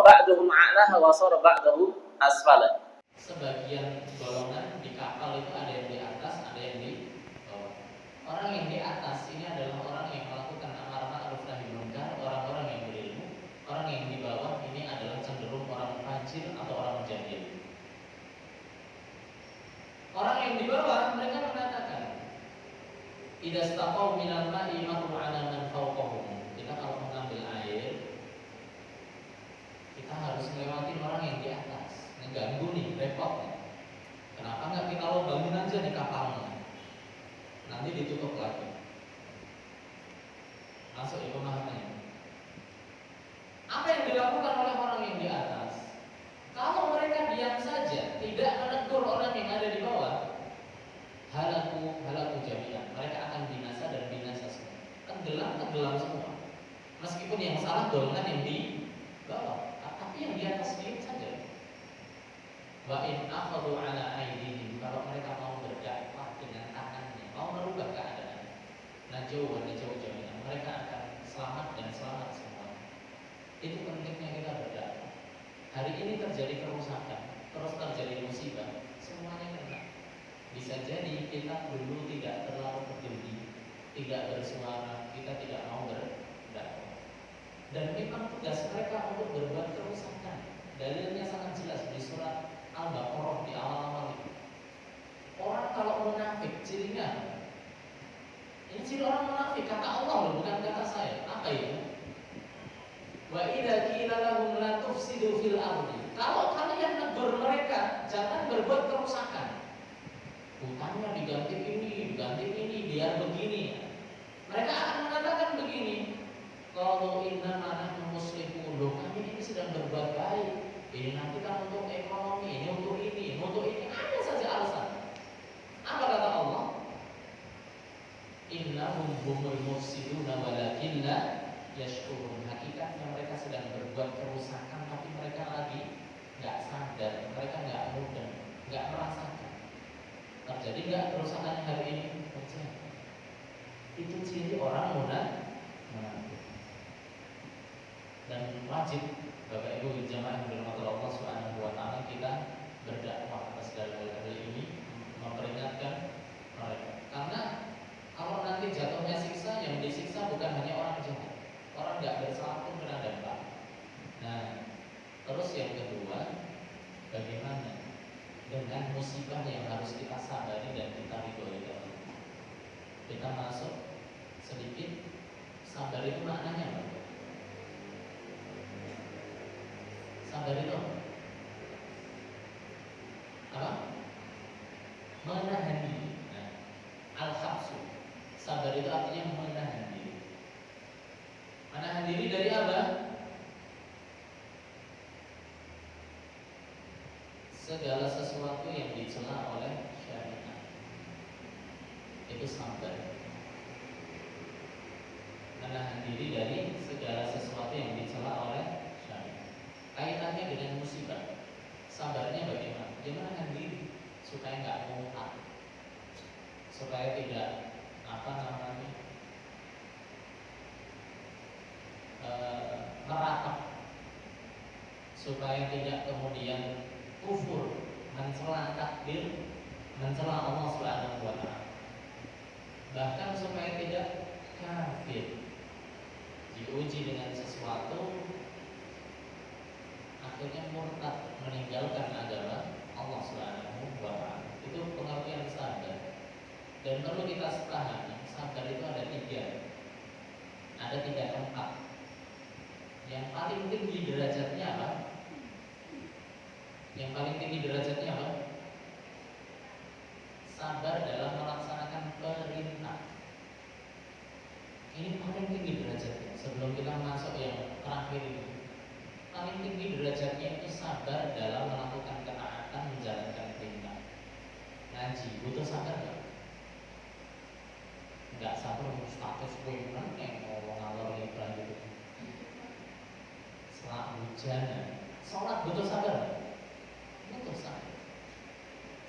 ba'duhum a'laha wa sara ba'duhum asfala. Sebagian golongan di kapal itu ada yang di atas, ada yang di bawah. Orang yang di atas ini adalah orang yang melakukan amar ma'ruf nahi munkar, orang-orang Idza staqaw minal ma'i marru 'ala man fawqahum. Kita kalau mengambil air, kita harus melewati orang yang di atas. Ngeganggu nih, repot nih. Kenapa nggak kita lubangin aja di kapalnya? Nanti ditutup lagi. Masuk ya pemahamannya. Apa yang dilakukan oleh orang yang di atas? Kalau mereka diam saja, tidak menegur orang yang ada di bawah, halaku jami'an. Mereka akan binasa dan binasa semua. Tenggelam semua. Meskipun yang salah golongan yang di bawah, tapi yang di atas diam saja. Wa in akhadhu ala aydihim, kalau mereka mau berdakwah dengan tangannya, mau merubah keadaan, najau jami'an. Mereka akan selamat dan selamat semua. Itu pentingnya kita berdakwah. Hari ini terjadi kerusakan, terus terjadi musibah, semuanya kena. Bisa jadi kita dulu tidak terlalu peduli, tidak bersuara, kita tidak mau berdakwah. Dan memang tugas mereka untuk berbuat kerusakan. Dalilnya sangat jelas di surat Al-Baqarah di awal-awal itu. Orang kalau munafik cirinya, ini ciri orang munafik, kata Allah loh, bukan kata saya. Apa itu? Wa idza qila lahum la tufsidu fil ardi. Kalau kalian negur mereka, jangan berbuat kerusakan. Hutannya diganti ini, biar begini. Mereka akan mengatakan begini. Kalau inna nahnu muslihun, kami ini sedang berbuat baik. Ini nanti kan untuk ekonomi, ini untuk ini. Ada saja alasan. Apa kata Allah? Innahum humul mufsiduna walakin la yashkurun. Hakikatnya mereka sedang berbuat kerusakan, tapi mereka lagi nggak sadar, mereka nggak mudeng, nggak merasakan. Terjadi nggak kerusakan hari ini? Terjadi. Itu ciri orang munafik. Dan wajib Bapak Ibu jamaah yang dirahmati Allah Subhanahu wa taala, kita berdakwah atas dalil ini, memperingatkan mereka. Karena kalau nanti jatuhnya siksa, yang disiksa bukan hanya orang jahat, orang nggak bersalah pun kena dampak. Nah, terus yang kedua, bagaimana dengan musibah yang harus kita sabari dan kita ridhoi. Kita masuk sedikit, sabar itu maknanya apa? Sabar itu apa? Menahan diri. Nah, al-habsu, sabar itu artinya menahan diri. Menahan diri dari apa? Segala sesuatu yang dicela oleh syariat, itu sabar. Menahan diri dari segala sesuatu yang dicela oleh syariat. Kaitannya dengan musibah, sabarnya bagaimana? Dia menahan diri supaya nggak murtad, supaya tidak meratap, supaya tidak kemudian kufur, mencela takdir, mencela Allah Subhanahu wa taala. Bahkan supaya tidak kafir, diuji dengan sesuatu akhirnya murtad, meninggalkan agama Allah Subhanahu wa taala. Itu pengertian sabar. Dan perlu kita pahami, sabar itu ada tiga tempat. Yang paling tinggi derajatnya apa? Yang paling tinggi derajatnya apa? Sabar dalam melaksanakan perintah. Ini paling tinggi derajatnya. Sebelum kita masuk yang terakhir ini, paling tinggi derajatnya itu sabar dalam melakukan ketaatan, menjalankan perintah. Ngaji butuh sabar nggak? Nggak sabar, status kuinan yang mau ngalor ngidul gitu. Setelah hujan, sholat butuh sabar. Butuh sabar.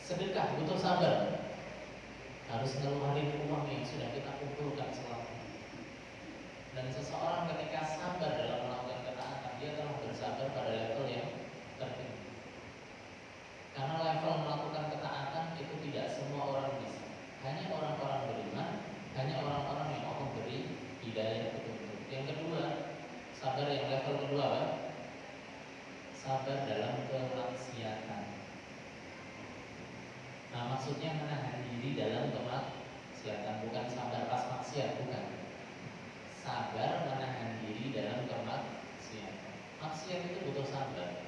Sedekah butuh sabar. Harus ngeluarin uang yang sudah kita kumpulkan selama. Dan seseorang ketika sabar dalam melakukan ketaatan, dia telah bersabar pada level yang tertinggi. Karena level melakukan ketaatan itu tidak semua orang bisa. Hanya orang-orang beriman, hanya orang-orang yang Allah beri hidayah petunjuk. Yang kedua, sabar yang level kedua apa? Sabar dalam kemaksiatan. Nah, maksudnya menahan diri dalam kemaksiatan. kemaksiatan, bukan sabar pas maksiat, bukan. Sabar menahan diri dalam kemaksiatan. Maksiat itu butuh sabar.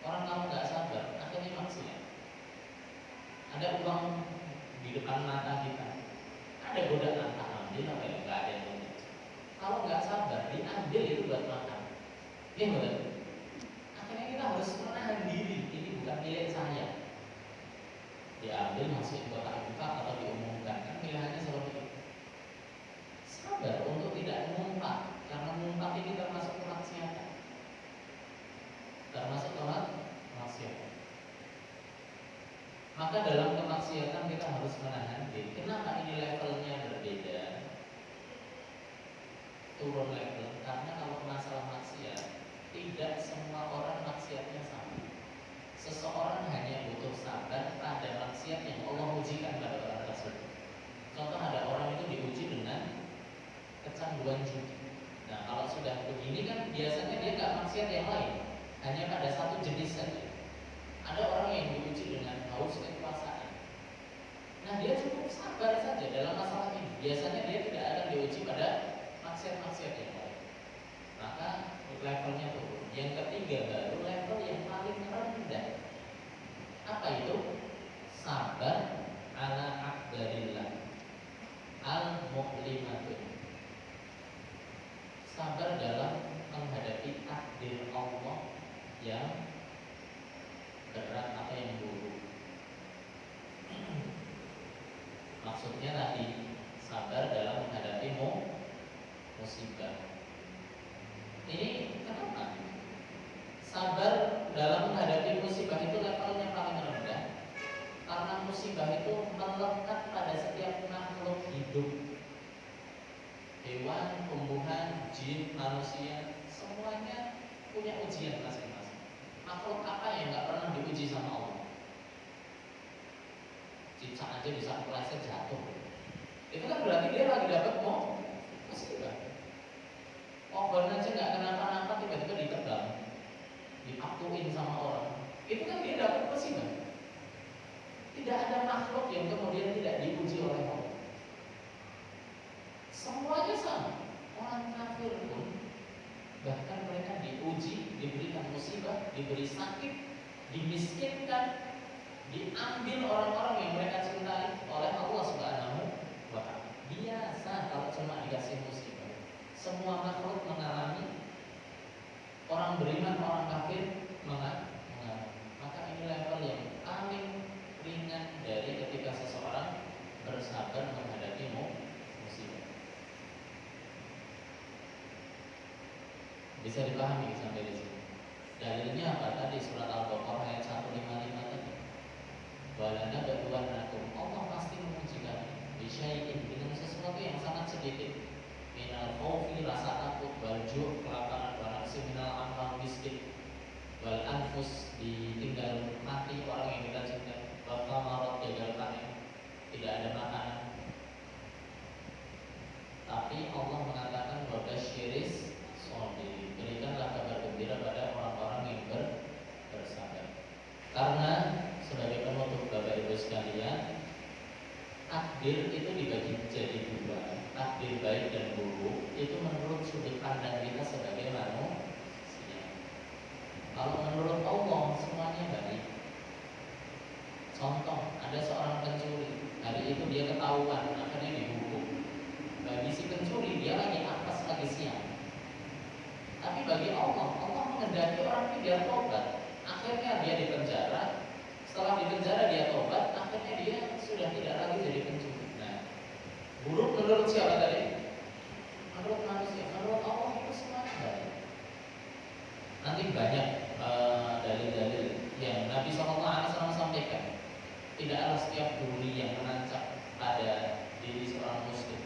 Orang kalau nggak sabar, akhirnya maksiat. Ada uang di depan mata kita, ada godaan, alhamdulillah nggak ada yang punya. Kalau nggak sabar, diambil itu buat makan. Iya betul. Akhirnya kita harus menahan diri. Ini bukan milik saya. Diambil masuk ke kotak infak atau diumumkan, kan pilihannya seperti itu. Sabar untuk tidak mengumpat, karena mengumpat ini termasuk kemaksiatan. Termasuk kemaksiatan. Maka dalam kemaksiatan kita harus menahan diri. Kenapa ini levelnya berbeda? Turun level. Karena kalau masalah maksiat, tidak semua orang maksiatnya sama. Seseorang hanya butuh sabar pada maksiat yang Allah ujikan pada orang tersebut. Contoh, ada orang itu diuji dengan kecanduan judi. Nah, kalau sudah begini kan biasanya dia nggak maksiat yang lain, hanya pada satu jenis saja. Ada orang yang diuji dengan haus kekuasaan. Nah, dia cukup sabar saja dalam masalah ini. Biasanya dia tidak akan diuji pada maksiat-maksiat yang lain. Maka levelnya turun. Yang ketiga baru level yang paling rendah. Apa itu? Sabar ala aqdarillah al-muqlimatun. Sabar dalam menghadapi takdir Allah yang berat atau yang buruk. Maksudnya tadi sabar dalam menghadapi musibah. Ini kenapa? Sabar dalam menghadapi musibah itu levelnya paling rendah, karena musibah itu melekat pada setiap makhluk hidup. Hewan, tumbuhan, jin, manusia, semuanya punya ujian masing-masing. Makhluk apa yang nggak pernah diuji sama Allah? Cicak aja bisa kepleset jatuh. Itu kan berarti dia lagi dapat musibah. Pohon aja nggak kenapa-napa tiba-tiba ditebang, dipatuin sama orang. Itu kan dia dapat musibah. Tidak ada makhluk yang kemudian tidak diuji oleh Allah. Semuanya sama. Orang kafir pun bahkan mereka diuji, diberikan musibah, diberi sakit, dimiskinkan, diambil orang-orang yang mereka cintai oleh Allah Subhanahu wa Ta'ala. Biasa kalau cuma dikasih musibah. Semua makhluk mengalami, orang beriman, orang kafir mengalami. Maka ini level yang paling ringan dari ketika seseorang bersabar menghadapi musibah. Bisa dipahami sampai di sini. Dalilnya apa tadi? Surat Al-Baqarah ayat 155 tadi. Walana batuanakum, Allah pasti menguji kami bisyai'in, dengan sesuatu yang sangat sedikit. Minal khawfi, rasa takut, wal ju', kelaparan, wal nafsi, minal amal, miskin, wal anfus, ditinggal mati orang yang kita cintai, wal thamarat, gagal panen, tidak ada makanan. Tapi Allah mengatakan wabasyiris shabirin, berikanlah kabar gembira pada orang-orang yang bersabar. Karena sebagai penutup Bapak Ibu sekalian, takdir itu dibagi jadi dua, takdir baik dan buruk. Itu menurut sudut pandang kita sebagai manusia. Kalau menurut Allah semuanya baik. Contoh, ada seorang pencuri, hari itu dia ketahuan, akhirnya dihukum. Bagi si pencuri, dia lagi apes, lagi siang. Tapi bagi Allah mengendaki orang ini biar tobat. Akhirnya dia dipenjara. Setelah dipenjara dia tobat, akhirnya dia sudah tidak lagi jadi pencuri. Nah, buruk menurut siapa tadi? Menurut manusia. Menurut Allah itu semuanya baik. Nanti banyak dalil-dalil yang Nabi SAW sampaikan. Tidaklah setiap duri yang menancap pada diri seorang muslim,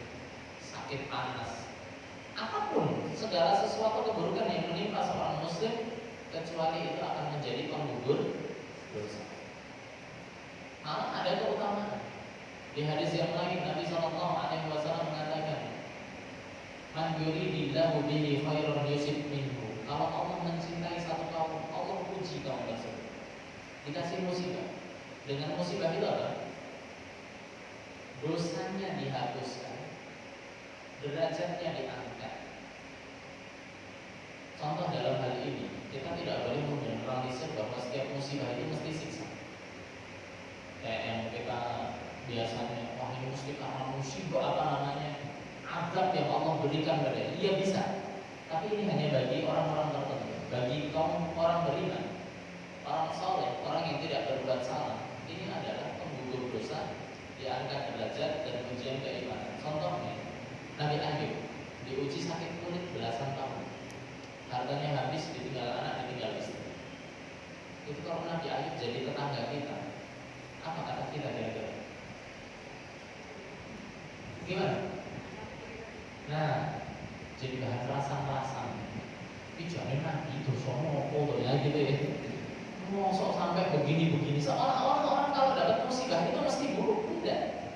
sakit panas, apapun, segala sesuatu keburukan yang menimpa seorang muslim, kecuali itu akan menjadi penggugur dosa. Malah ada keutamaan. Di hadis yang lain Nabi SAW mengatakan, "Man yuridillahu bihi khairan yusib minhu." Kalau Allah mencintai satu kaum, Allah uji kaum tersebut. Dikasih musibah. Dengan musibah itu apa? dosanya dihapuskan, derajatnya diangkat. Contoh dalam hal ini, kita tidak boleh menggeneralisir bahwa setiap musibah itu mesti siksa. Kayak yang kita biasanya, wah ini mesti karena musibah apa namanya, azab yang Allah berikan pada dia. Iya bisa, tapi ini hanya bagi orang-orang tertentu, bagi kaum orang beriman, orang soleh, orang yang tidak berbuat salah. Ini adalah penggugur dosa, diangkat derajat dan ujian keimanan. Contohnya, Nabi Ayub diuji sakit kulit belasan tahun, hartanya habis, ditinggal anak, ditinggal istri. Itu kalau Nabi Ayub jadi tetangga kita, apa kata kita kira-kira? Gimana? Nah, jadi bahan rasan-rasan. Ini jangan Nabi itu sono ya gitu ya. Mosok sampai begini-begini. Seolah-olah orang kalau dapat musibah itu mesti buruk, tidak.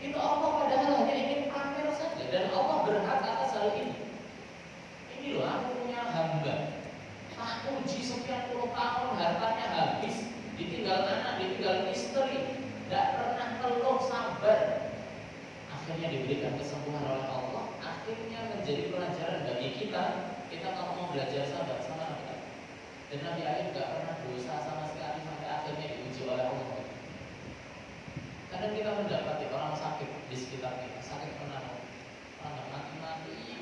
Itu Allah padahal hanya ingin pamer saja, dan Allah berhak atas hal ini. Ini loh, aku punya hamba, aku uji sekian puluh tahun, hartanya habis, ditinggal anak, ditinggal istri, tidak pernah ngeluh, sabar. Akhirnya diberikan kesembuhan oleh Allah. Akhirnya menjadi pelajaran bagi kita. Kita kalau mau belajar sabar sama Nabi. Dan Nabi Ayub tidak pernah dosa sama sekali sampai akhirnya diuji oleh Allah. Kadang kita mendapati orang sakit di sekitar kita, sakit menahun, orang mati-mati.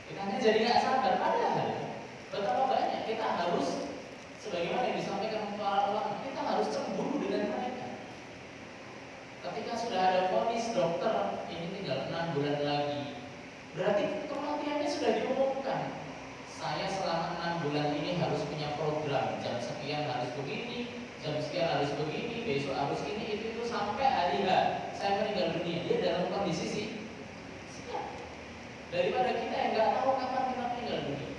Kita hanya jadi nggak sabar. Padahal betapa banyak kita harus, sebagaimana yang disampaikan para ulama, kita harus cemburu dengan mereka. Ketika sudah ada vonis dokter, ini tinggal 6 bulan lagi, berarti kematiannya sudah diumumkan. Saya selama 6 bulan ini harus punya program, jam sekian harus begini, jam sekian harus begini, besok harus ini, itu sampai hari H saya meninggal dunia. Dia dalam kondisi siap. Daripada kita yang nggak tahu kapan kita meninggal dunia,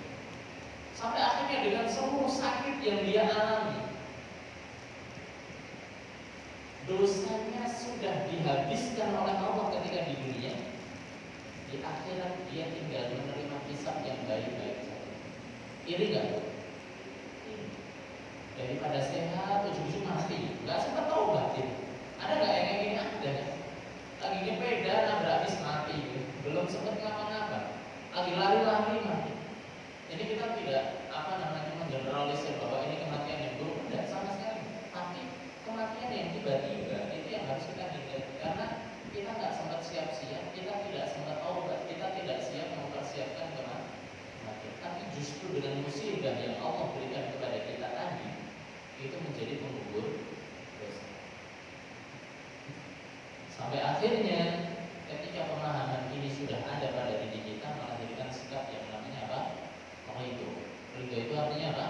sampai akhirnya dengan seluruh sakit yang dia alami, dosanya sudah dihabiskan oleh Allah ketika di dunia. Di akhirat dia tinggal menerima hisab yang baik-baik saja. Iri gak? Daripada sehat, ujung-ujung mati, gak sempat taubatin. Ada gak yang kayak gini? Ada. Lagi nyepeda, nabrak habis mati, belum sempat ngapa-ngapa, lagi lari-lari mati. Jadi kita tidak menggeneralisir bahwa ini kematian yang buruk, tidak sama sekali. Tapi kematian yang tiba-tiba itu yang harus kita hindari, karena kita nggak sempat siap-siap, kita tidak sempat taubat, kita tidak siap mempersiapkan kematian. Tapi justru dengan musibah yang Allah berikan kepada kita tadi, itu menjadi penggugur dosa. Sampai akhirnya ketika pemahaman ini sudah ada pada diri kita, melahirkan sikap yang namanya apa? Ridho. Ridho itu artinya apa?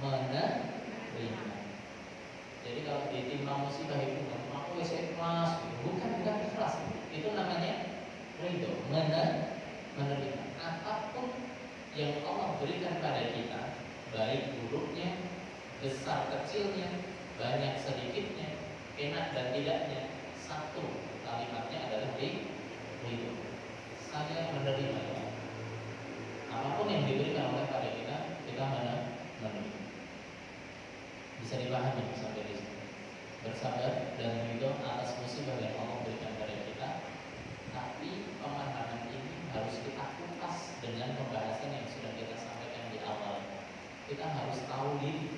Menerima. Jadi kalau ditimpa musibah itu, aku wis ikhlas, bukan ikhlas. Itu namanya ridho, menerima. Apapun yang Allah berikan pada kita, baik buruknya, besar kecilnya, banyak sedikitnya, enak dan tidaknya, satu kalimatnya adalah ridho. Saya menerima ya. Apapun yang diberikan oleh pada kita menerima. Bisa dipahami sampai di sini. Bersabar dan ridho atas musibah yang Allah berikan pada kita. Tapi pemahaman ini harus kita kupas dengan pembahasan yang sudah kita sampaikan di awal. Kita harus tahu diri.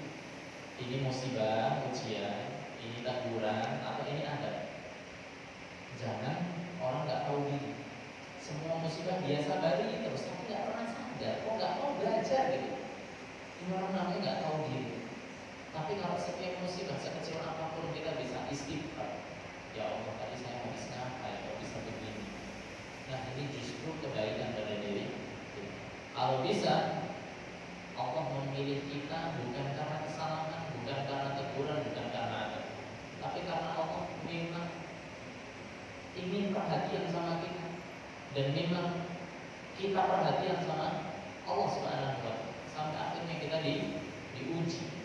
Ini musibah, ujian, ini teguran, atau ini adab. Jangan orang nggak tahu diri. Semua musibah dia sabari terus, tapi nggak pernah sadar. Kok nggak mau belajar gitu? Ini orang namanya nggak tahu diri. Tapi kalau setiap musibah sekecil apapun kita bisa istighfar. Ya Allah, tadi saya habis ngapain kok bisa begini? Nah, ini justru kebaikan dari diri. Kalau bisa, Allah memilih kita bukan karena kesalahan, bukan karena teguran, bukan karena ada, tapi karena Allah memang ingin perhatian sama kita, dan memang kita perhatian sama Allah Subhanahu wa Ta'ala, sampai akhirnya kita diuji.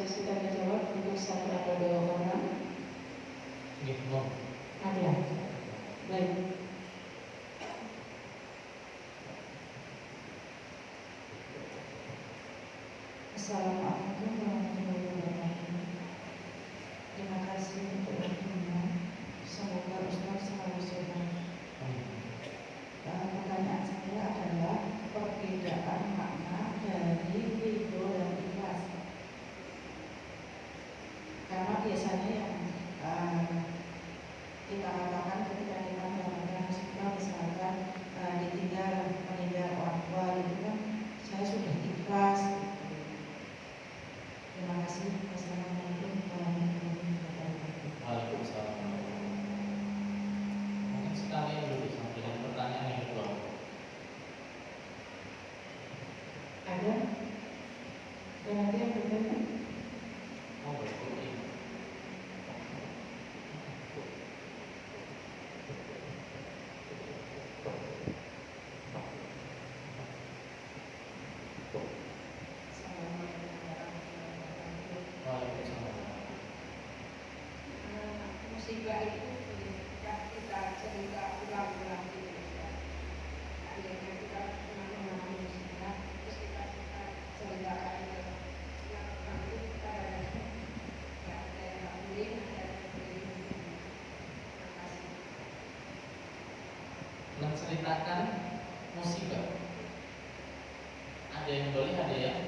sudah menjawab untuk satu atau dua orang? Ada. Baik. Assalamualaikum warahmatullahi wabarakatuh. Terima kasih untuk waktunya. Semoga Ustaz selalu sehat. Pertanyaan saya adalah perbedaan makna dari ridho dan ikhlas. Karena biasanya yang kita katakan ketika kita mendapatkan musibah, misalkan meninggal orang tua, itu kan saya sudah ikhlas. Terima kasih. Wassalamualaikum warahmatullahi wabarakatuh. Waalaikumsalam. Mungkin sekalian dulu sampai dengan pertanyaan yang kedua. Ada? Dan nanti yang bertanya? Oh, betul. Musibah itu kita cerita ulang-ulang gitu ya. Akhirnya kita pernah mengalami musibah, terus kita ceritakan ke yang itu kita ada yang boleh, ada yang boleh. Terima kasih. Menceritakan musibah. Ada yang boleh, ada yang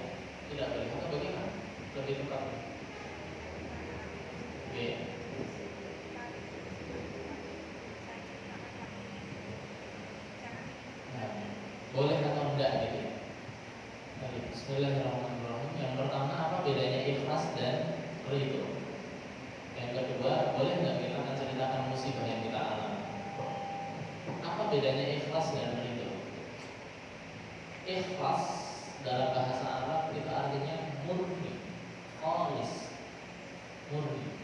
tidak boleh. Atau bagaimana? Lebih tepat. Oke. Boleh atau enggak gitu. Baik, bismillahirrahmanirrahim. Yang pertama, apa bedanya ikhlas dan ridho? Yang kedua, boleh enggak kita menceritakan musibah yang kita alami? Apa bedanya ikhlas dan ridho? Ikhlas dalam bahasa Arab itu artinya murni, khalis, murni.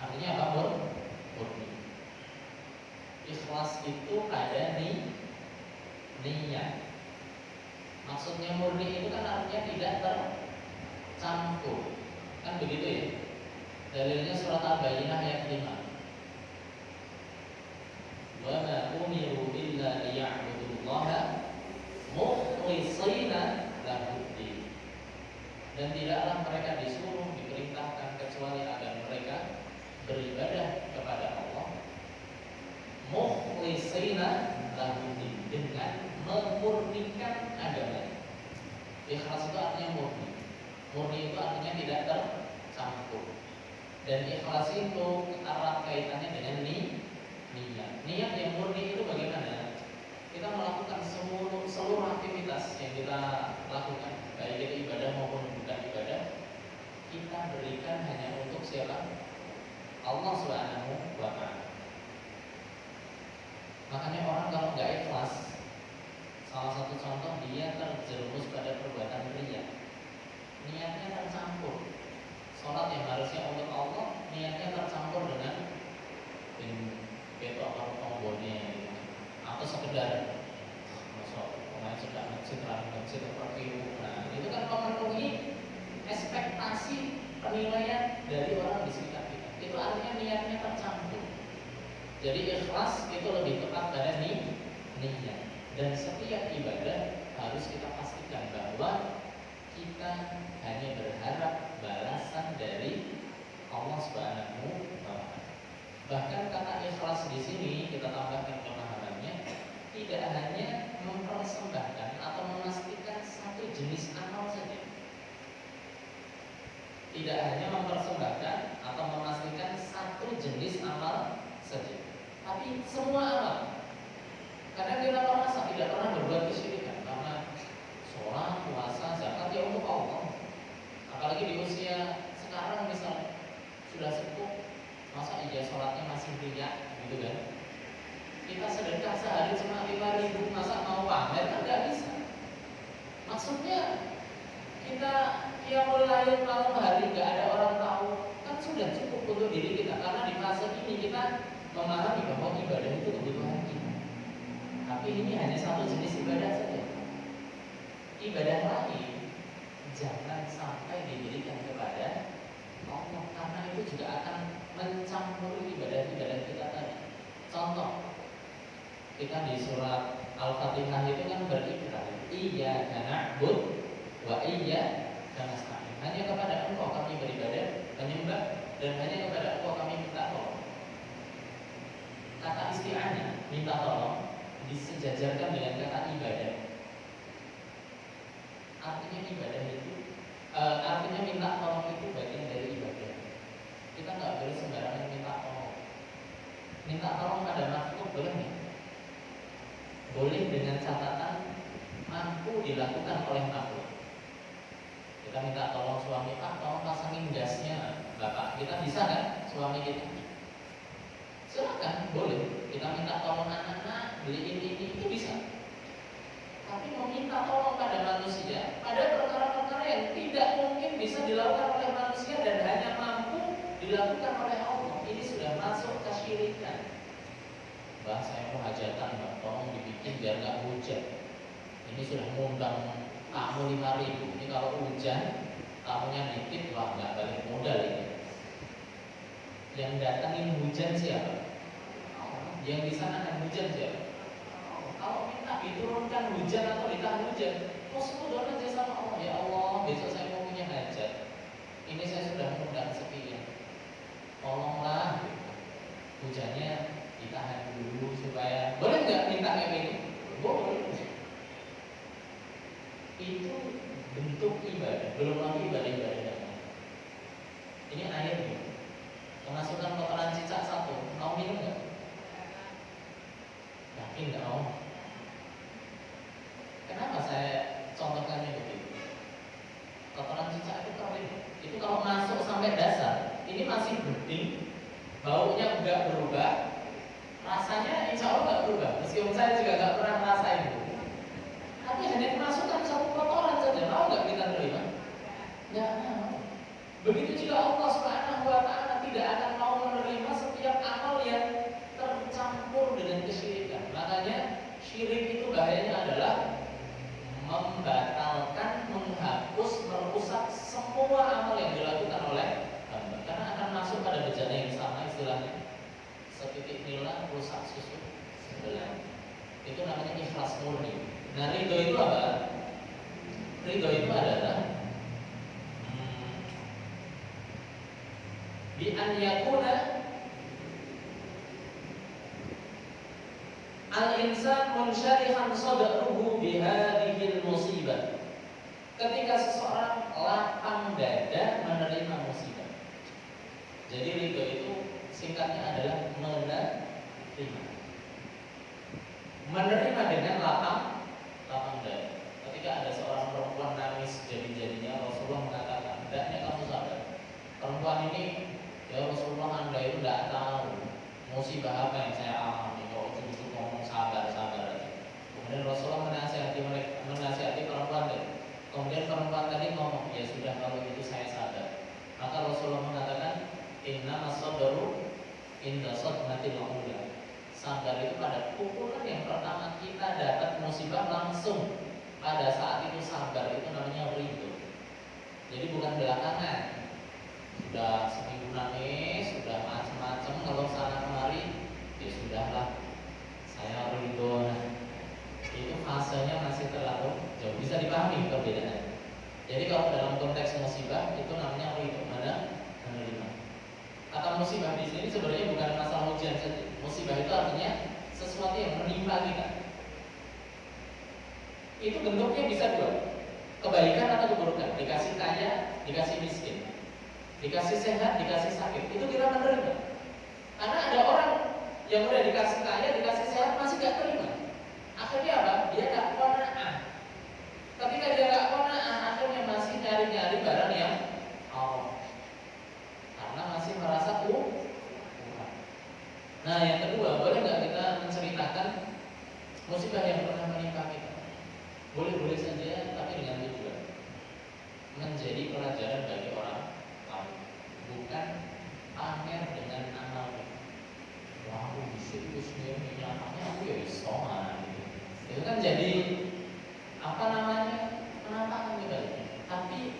Artinya apa, murni. Ikhlas itu ada niat. Maksudnya murni itu kan artinya tidak tercampur. Kan begitu ya? Dalilnya surat Al-Baqarah ayat 5. Wa ma umiru illa liya'budullaha mukhlishina lahu-d-din. Dan tidaklah mereka disuruh, diperintahkan kecuali agar mereka beribadah kepada Allah mukhlishina lahu-d-din, dengan memurnikan agama. Ikhlas itu artinya murni. Murni itu artinya tidak tercampur. Dan ikhlas itu erat kaitannya dengan niat. Niat yang murni itu bagaimana? Kita melakukan seluruh aktivitas yang kita lakukan, baik itu ibadah maupun bukan ibadah, kita berikan hanya untuk siapa? Allah Subhanahu wa ta'ala. Makanya orang kalau nggak ikhlas, salah satu contoh dia terjerumus pada perbuatan riya. Niatnya tercampur. Sholat yang harusnya untuk Allah, niatnya tercampur dengan betok atau tombolnya gitu. Atau sekedar pemain sedang masjid seperti itu. Nah, itu kan memenuhi ekspektasi penilaian dari orang di sekitar kita. Itu artinya niatnya tercampur. Jadi ikhlas itu lebih tepat pada niat. Dan setiap ibadah harus kita pastikan bahwa kita hanya berharap balasan dari Allah Subhanahu wa ta'ala. Bahkan kata ikhlas di sini kita tambahkan pemahamannya, tidak hanya mempersembahkan atau memastikan satu jenis amal saja. Tidak hanya mempersembahkan atau memastikan satu jenis amal saja, tapi semua amal. Kadang kita merasa tidak pernah berbuat kesyirikan karena sholat, puasa, zakat ya untuk Allah. Apalagi di usia sekarang misalnya sudah sepuh, masa iya sholatnya masih riya gitu kan? Kita sedekah sehari cuma 5.000, masa mau pamer kan nggak bisa. Maksudnya kita mulai malam hari nggak ada orang tahu, kan sudah cukup untuk diri kita. Karena di fase ini kita memahami bahwa ibadah itu kebutuhan kita. Tapi ini hanya satu jenis ibadah saja. Ibadah lain jangan sampai diberikan kepada Allah, karena itu juga akan mencampuri ibadah-ibadah kita tadi. Contoh, kita di surat Al-Fatihah itu kan berikrar, iyyaka na'budu wa iyyaka nasta'in. Hanya kepada Engkau kami beribadah, menyembah, dan hanya kepada Engkau kami minta tolong. Kata isti'anah, minta tolong, disejajarkan dengan kata ibadah. Artinya ibadah itu, artinya minta tolong itu bagian dari ibadah. Kita nggak boleh sembarangan minta tolong. Minta tolong pada makhluk boleh nggak? Boleh dengan catatan mampu dilakukan oleh makhluk. Kita minta tolong suami, Pak, tolong pasangin gasnya, Bapak. Kita bisa kan, suami kita? Silakan, boleh. Kita minta tolong anak-anak beli ini itu bisa. Tapi meminta tolong pada manusia pada perkara-perkara yang tidak mungkin bisa dilakukan oleh manusia dan hanya mampu dilakukan oleh Allah, ini sudah masuk kesyirikan. Mbak, saya mau hajatan, Mbak, tolong dibikin biar nggak hujan. Ini sudah ngundang tamu 5.000. Ini kalau hujan, tamunya dikit, wah nggak balik modal ini. Yang datangin hujan siapa? Yang di sana kan hujan siapa? Kalau minta diturunkan hujan atau ditahan hujan, semoga aja sama Allah. Ya Allah, besok saya mau punya hajat. Ini saya sudah mengundang sekian. Tolonglah hujannya ditahan dulu supaya boleh nggak minta kayak gini? Boleh. Itu bentuk ibadah, belum lagi ibadah-ibadah yang lain. Ini air nih. Kemasukan kotoran cicak 1, mau minum nggak? Yakin nggak mau? Kenapa saya contohkannya begitu? Kotoran cicak itu kering. Itu kalau masuk sampai dasar, ini masih bening, baunya nggak berubah, rasanya insya Allah nggak berubah. Meskipun saya juga nggak pernah ngerasain itu. Tapi hanya dimasukkan satu kotoran saja, mau nggak kita terima? Nggak mau. Begitu juga Allah Subhanahu Wa Taala tidak akan mau menerima setiap amal yang tercampur dengan kesyirikan. Makanya syirik itu bahayanya adalah membatalkan, menghapus, merusak semua amal yang dilakukan oleh hamba. Karena akan masuk pada bejana yang sama, istilahnya setitik nila rusak susu sebelah. Itu namanya ikhlas murni. Nah, ridho itu apa? Ridho itu adalah bi an yakuna al-insan munsyarihan sadruhu bihadhil musibah. Ketika seseorang lapang dada menerima musibah. Jadi ridho itu singkatnya adalah menerima. Menerima dengan lapang dada. Ketika ada seorang perempuan nangis jadi-jadinya, Rasulullah mengatakan, "Hendaknya kamu sabar. Perempuan ini, ya Rasulullah, Anda itu tidak tahu musibah apa yang saya alami. Kalau cucu ngomong sabar aja." Kemudian Rasulullah menasihati perempuan tadi. Kemudian perempuan tadi ngomong, "Ya sudah, kalau itu saya sabar." Maka Rasulullah mengatakan, "Inna as-sabru inda sadmatil ula." Sabar itu pada pukulan yang pertama kita dapat musibah langsung pada saat itu sabar, itu namanya ridho. Jadi bukan belakangan. Sudah seminggu nangis, sudah macam-macam kalau sana kemari, ya sudahlah, saya ridho. Itu fasenya masih terlalu jauh. Bisa dipahami perbedaan. Jadi kalau dalam konteks musibah itu namanya ridho, menerima. Kata musibah di sini sebenarnya bukan masalah ujian saja. Musibah itu artinya sesuatu yang menimpa kita. Itu bentuknya bisa dua, kebaikan atau keburukan. Dikasih kaya, dikasih miskin, dikasih sehat, dikasih sakit. Itu kita menerima. Karena ada orang yang udah dikasih kaya, dikasih sehat masih gak terima. Akhirnya apa? Dia gak qanaah. Ketika dia gak qanaah, akhirnya masih nyari-nyari barang yang Allah. Karena masih merasa kurang. Nah, yang kedua, boleh nggak kita menceritakan musibah yang pernah menimpa kita? Boleh-boleh saja, tapi dengan tujuan menjadi pelajaran bagi orang lain, bukan pamer dengan amal. Wah, aku bisa ini nyatanya aku ya isoman gitu. Itu kan jadi apa namanya, penampakan kita. Tapi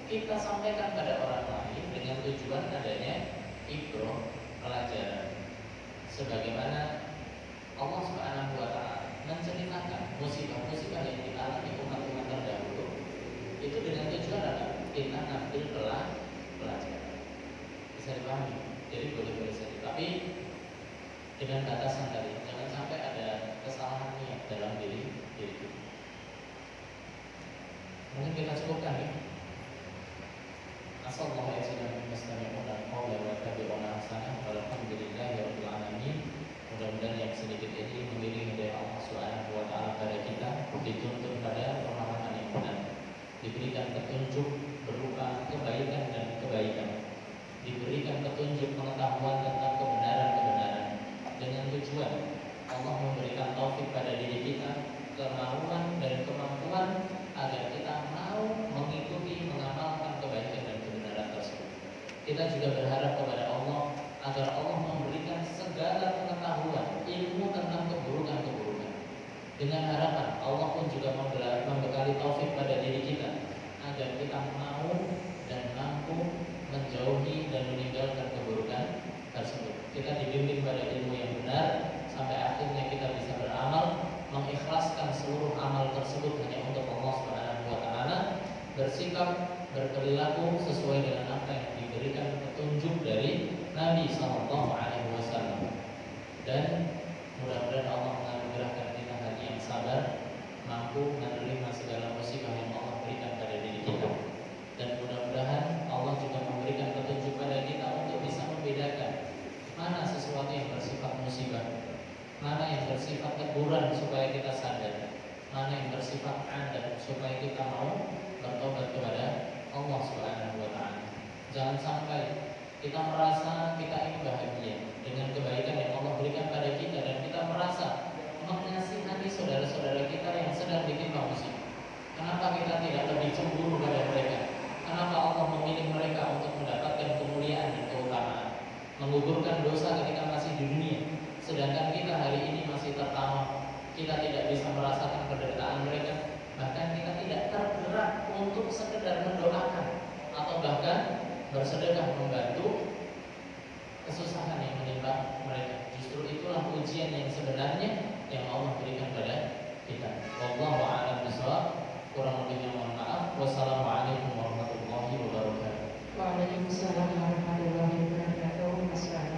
kita sampaikan pada orang lain dengan tujuan adanya ibroh, pelajaran. Sebagaimana Allah Subhanahu wa taala menceritakan musibah-musibah yang dialami umat-umat terdahulu itu dengan tujuan apa? Kita ngambil pelajaran. Bisa dipahami. Jadi boleh-boleh saja. Tapi dengan batasan tadi, jangan sampai ada kesalahan niat dalam diri kita. Mungkin kita cukupkan ya. Asallahu yasina mustami'una qawla wa tabi'una hasanah walhamdulillahirabbil alamin. Mudah-mudahan yang sedikit ini mengiringi dari Allah Subhanahu wa taala pada kita, dituntun pada pemahaman yang benar, diberikan petunjuk berupa kebaikan dan kebaikan, diberikan petunjuk pengetahuan tentang kebenaran-kebenaran, dengan tujuan Allah memberikan taufik pada diri kita, kemauan dan kemampuan agar kita mau mengikuti, mengamalkan kebaikan dan kebenaran tersebut. Kita juga berharap kepada Allah agar Allah memberikan segala pengetahuan, ilmu tentang keburukan-keburukan. Dengan harapan Allah pun juga membekali taufik pada diri kita agar kita mau dan mampu menjauhi dan meninggalkan keburukan tersebut. Kita dibimbing pada ilmu yang benar sampai akhirnya kita bisa beramal, mengikhlaskan seluruh amal tersebut hanya untuk Allah Subhanahu wa taala, bersikap, berperilaku sesuai dengan apa yang diberikan petunjuk dari Nabi sallallahu alaihi wasallam. Dan mudah-mudahan Allah menganugerahkan kita hati yang sabar, mampu menerima segala musibah yang Allah berikan pada diri kita. Dan mudah-mudahan Allah juga memberikan petunjuk pada kita untuk bisa membedakan mana sesuatu yang bersifat musibah, mana yang bersifat teguran supaya kita sadar, mana yang bersifat adab supaya kita mau bertobat kepada Allah Subhanahu wa taala. Jangan sampai kita merasa kita ini bahagia dengan kebaikan yang Allah berikan pada kita dan kita merasa mengasihani saudara-saudara kita yang sedang ditimpa musibah. Kenapa kita tidak lebih cemburu pada mereka? Kenapa Allah memilih mereka untuk mendapatkan kemuliaan dan keutamaan, menggugurkan dosa ketika masih di dunia, sedangkan kita hari ini masih tertawa, kita tidak bisa merasakan penderitaan mereka, bahkan kita tidak tergerak untuk sekedar mendoakan atau bahkan bersedekah membantu kesusahan yang menimpa mereka. Justru itulah ujian yang sebenarnya yang Allah berikan pada kita. Wallahu a'lam bishawab. Kurang lebihnya mohon maaf. Wassalamualaikum warahmatullahi wabarakatuh. Waalaikumsalam warahmatullahi wabarakatuh.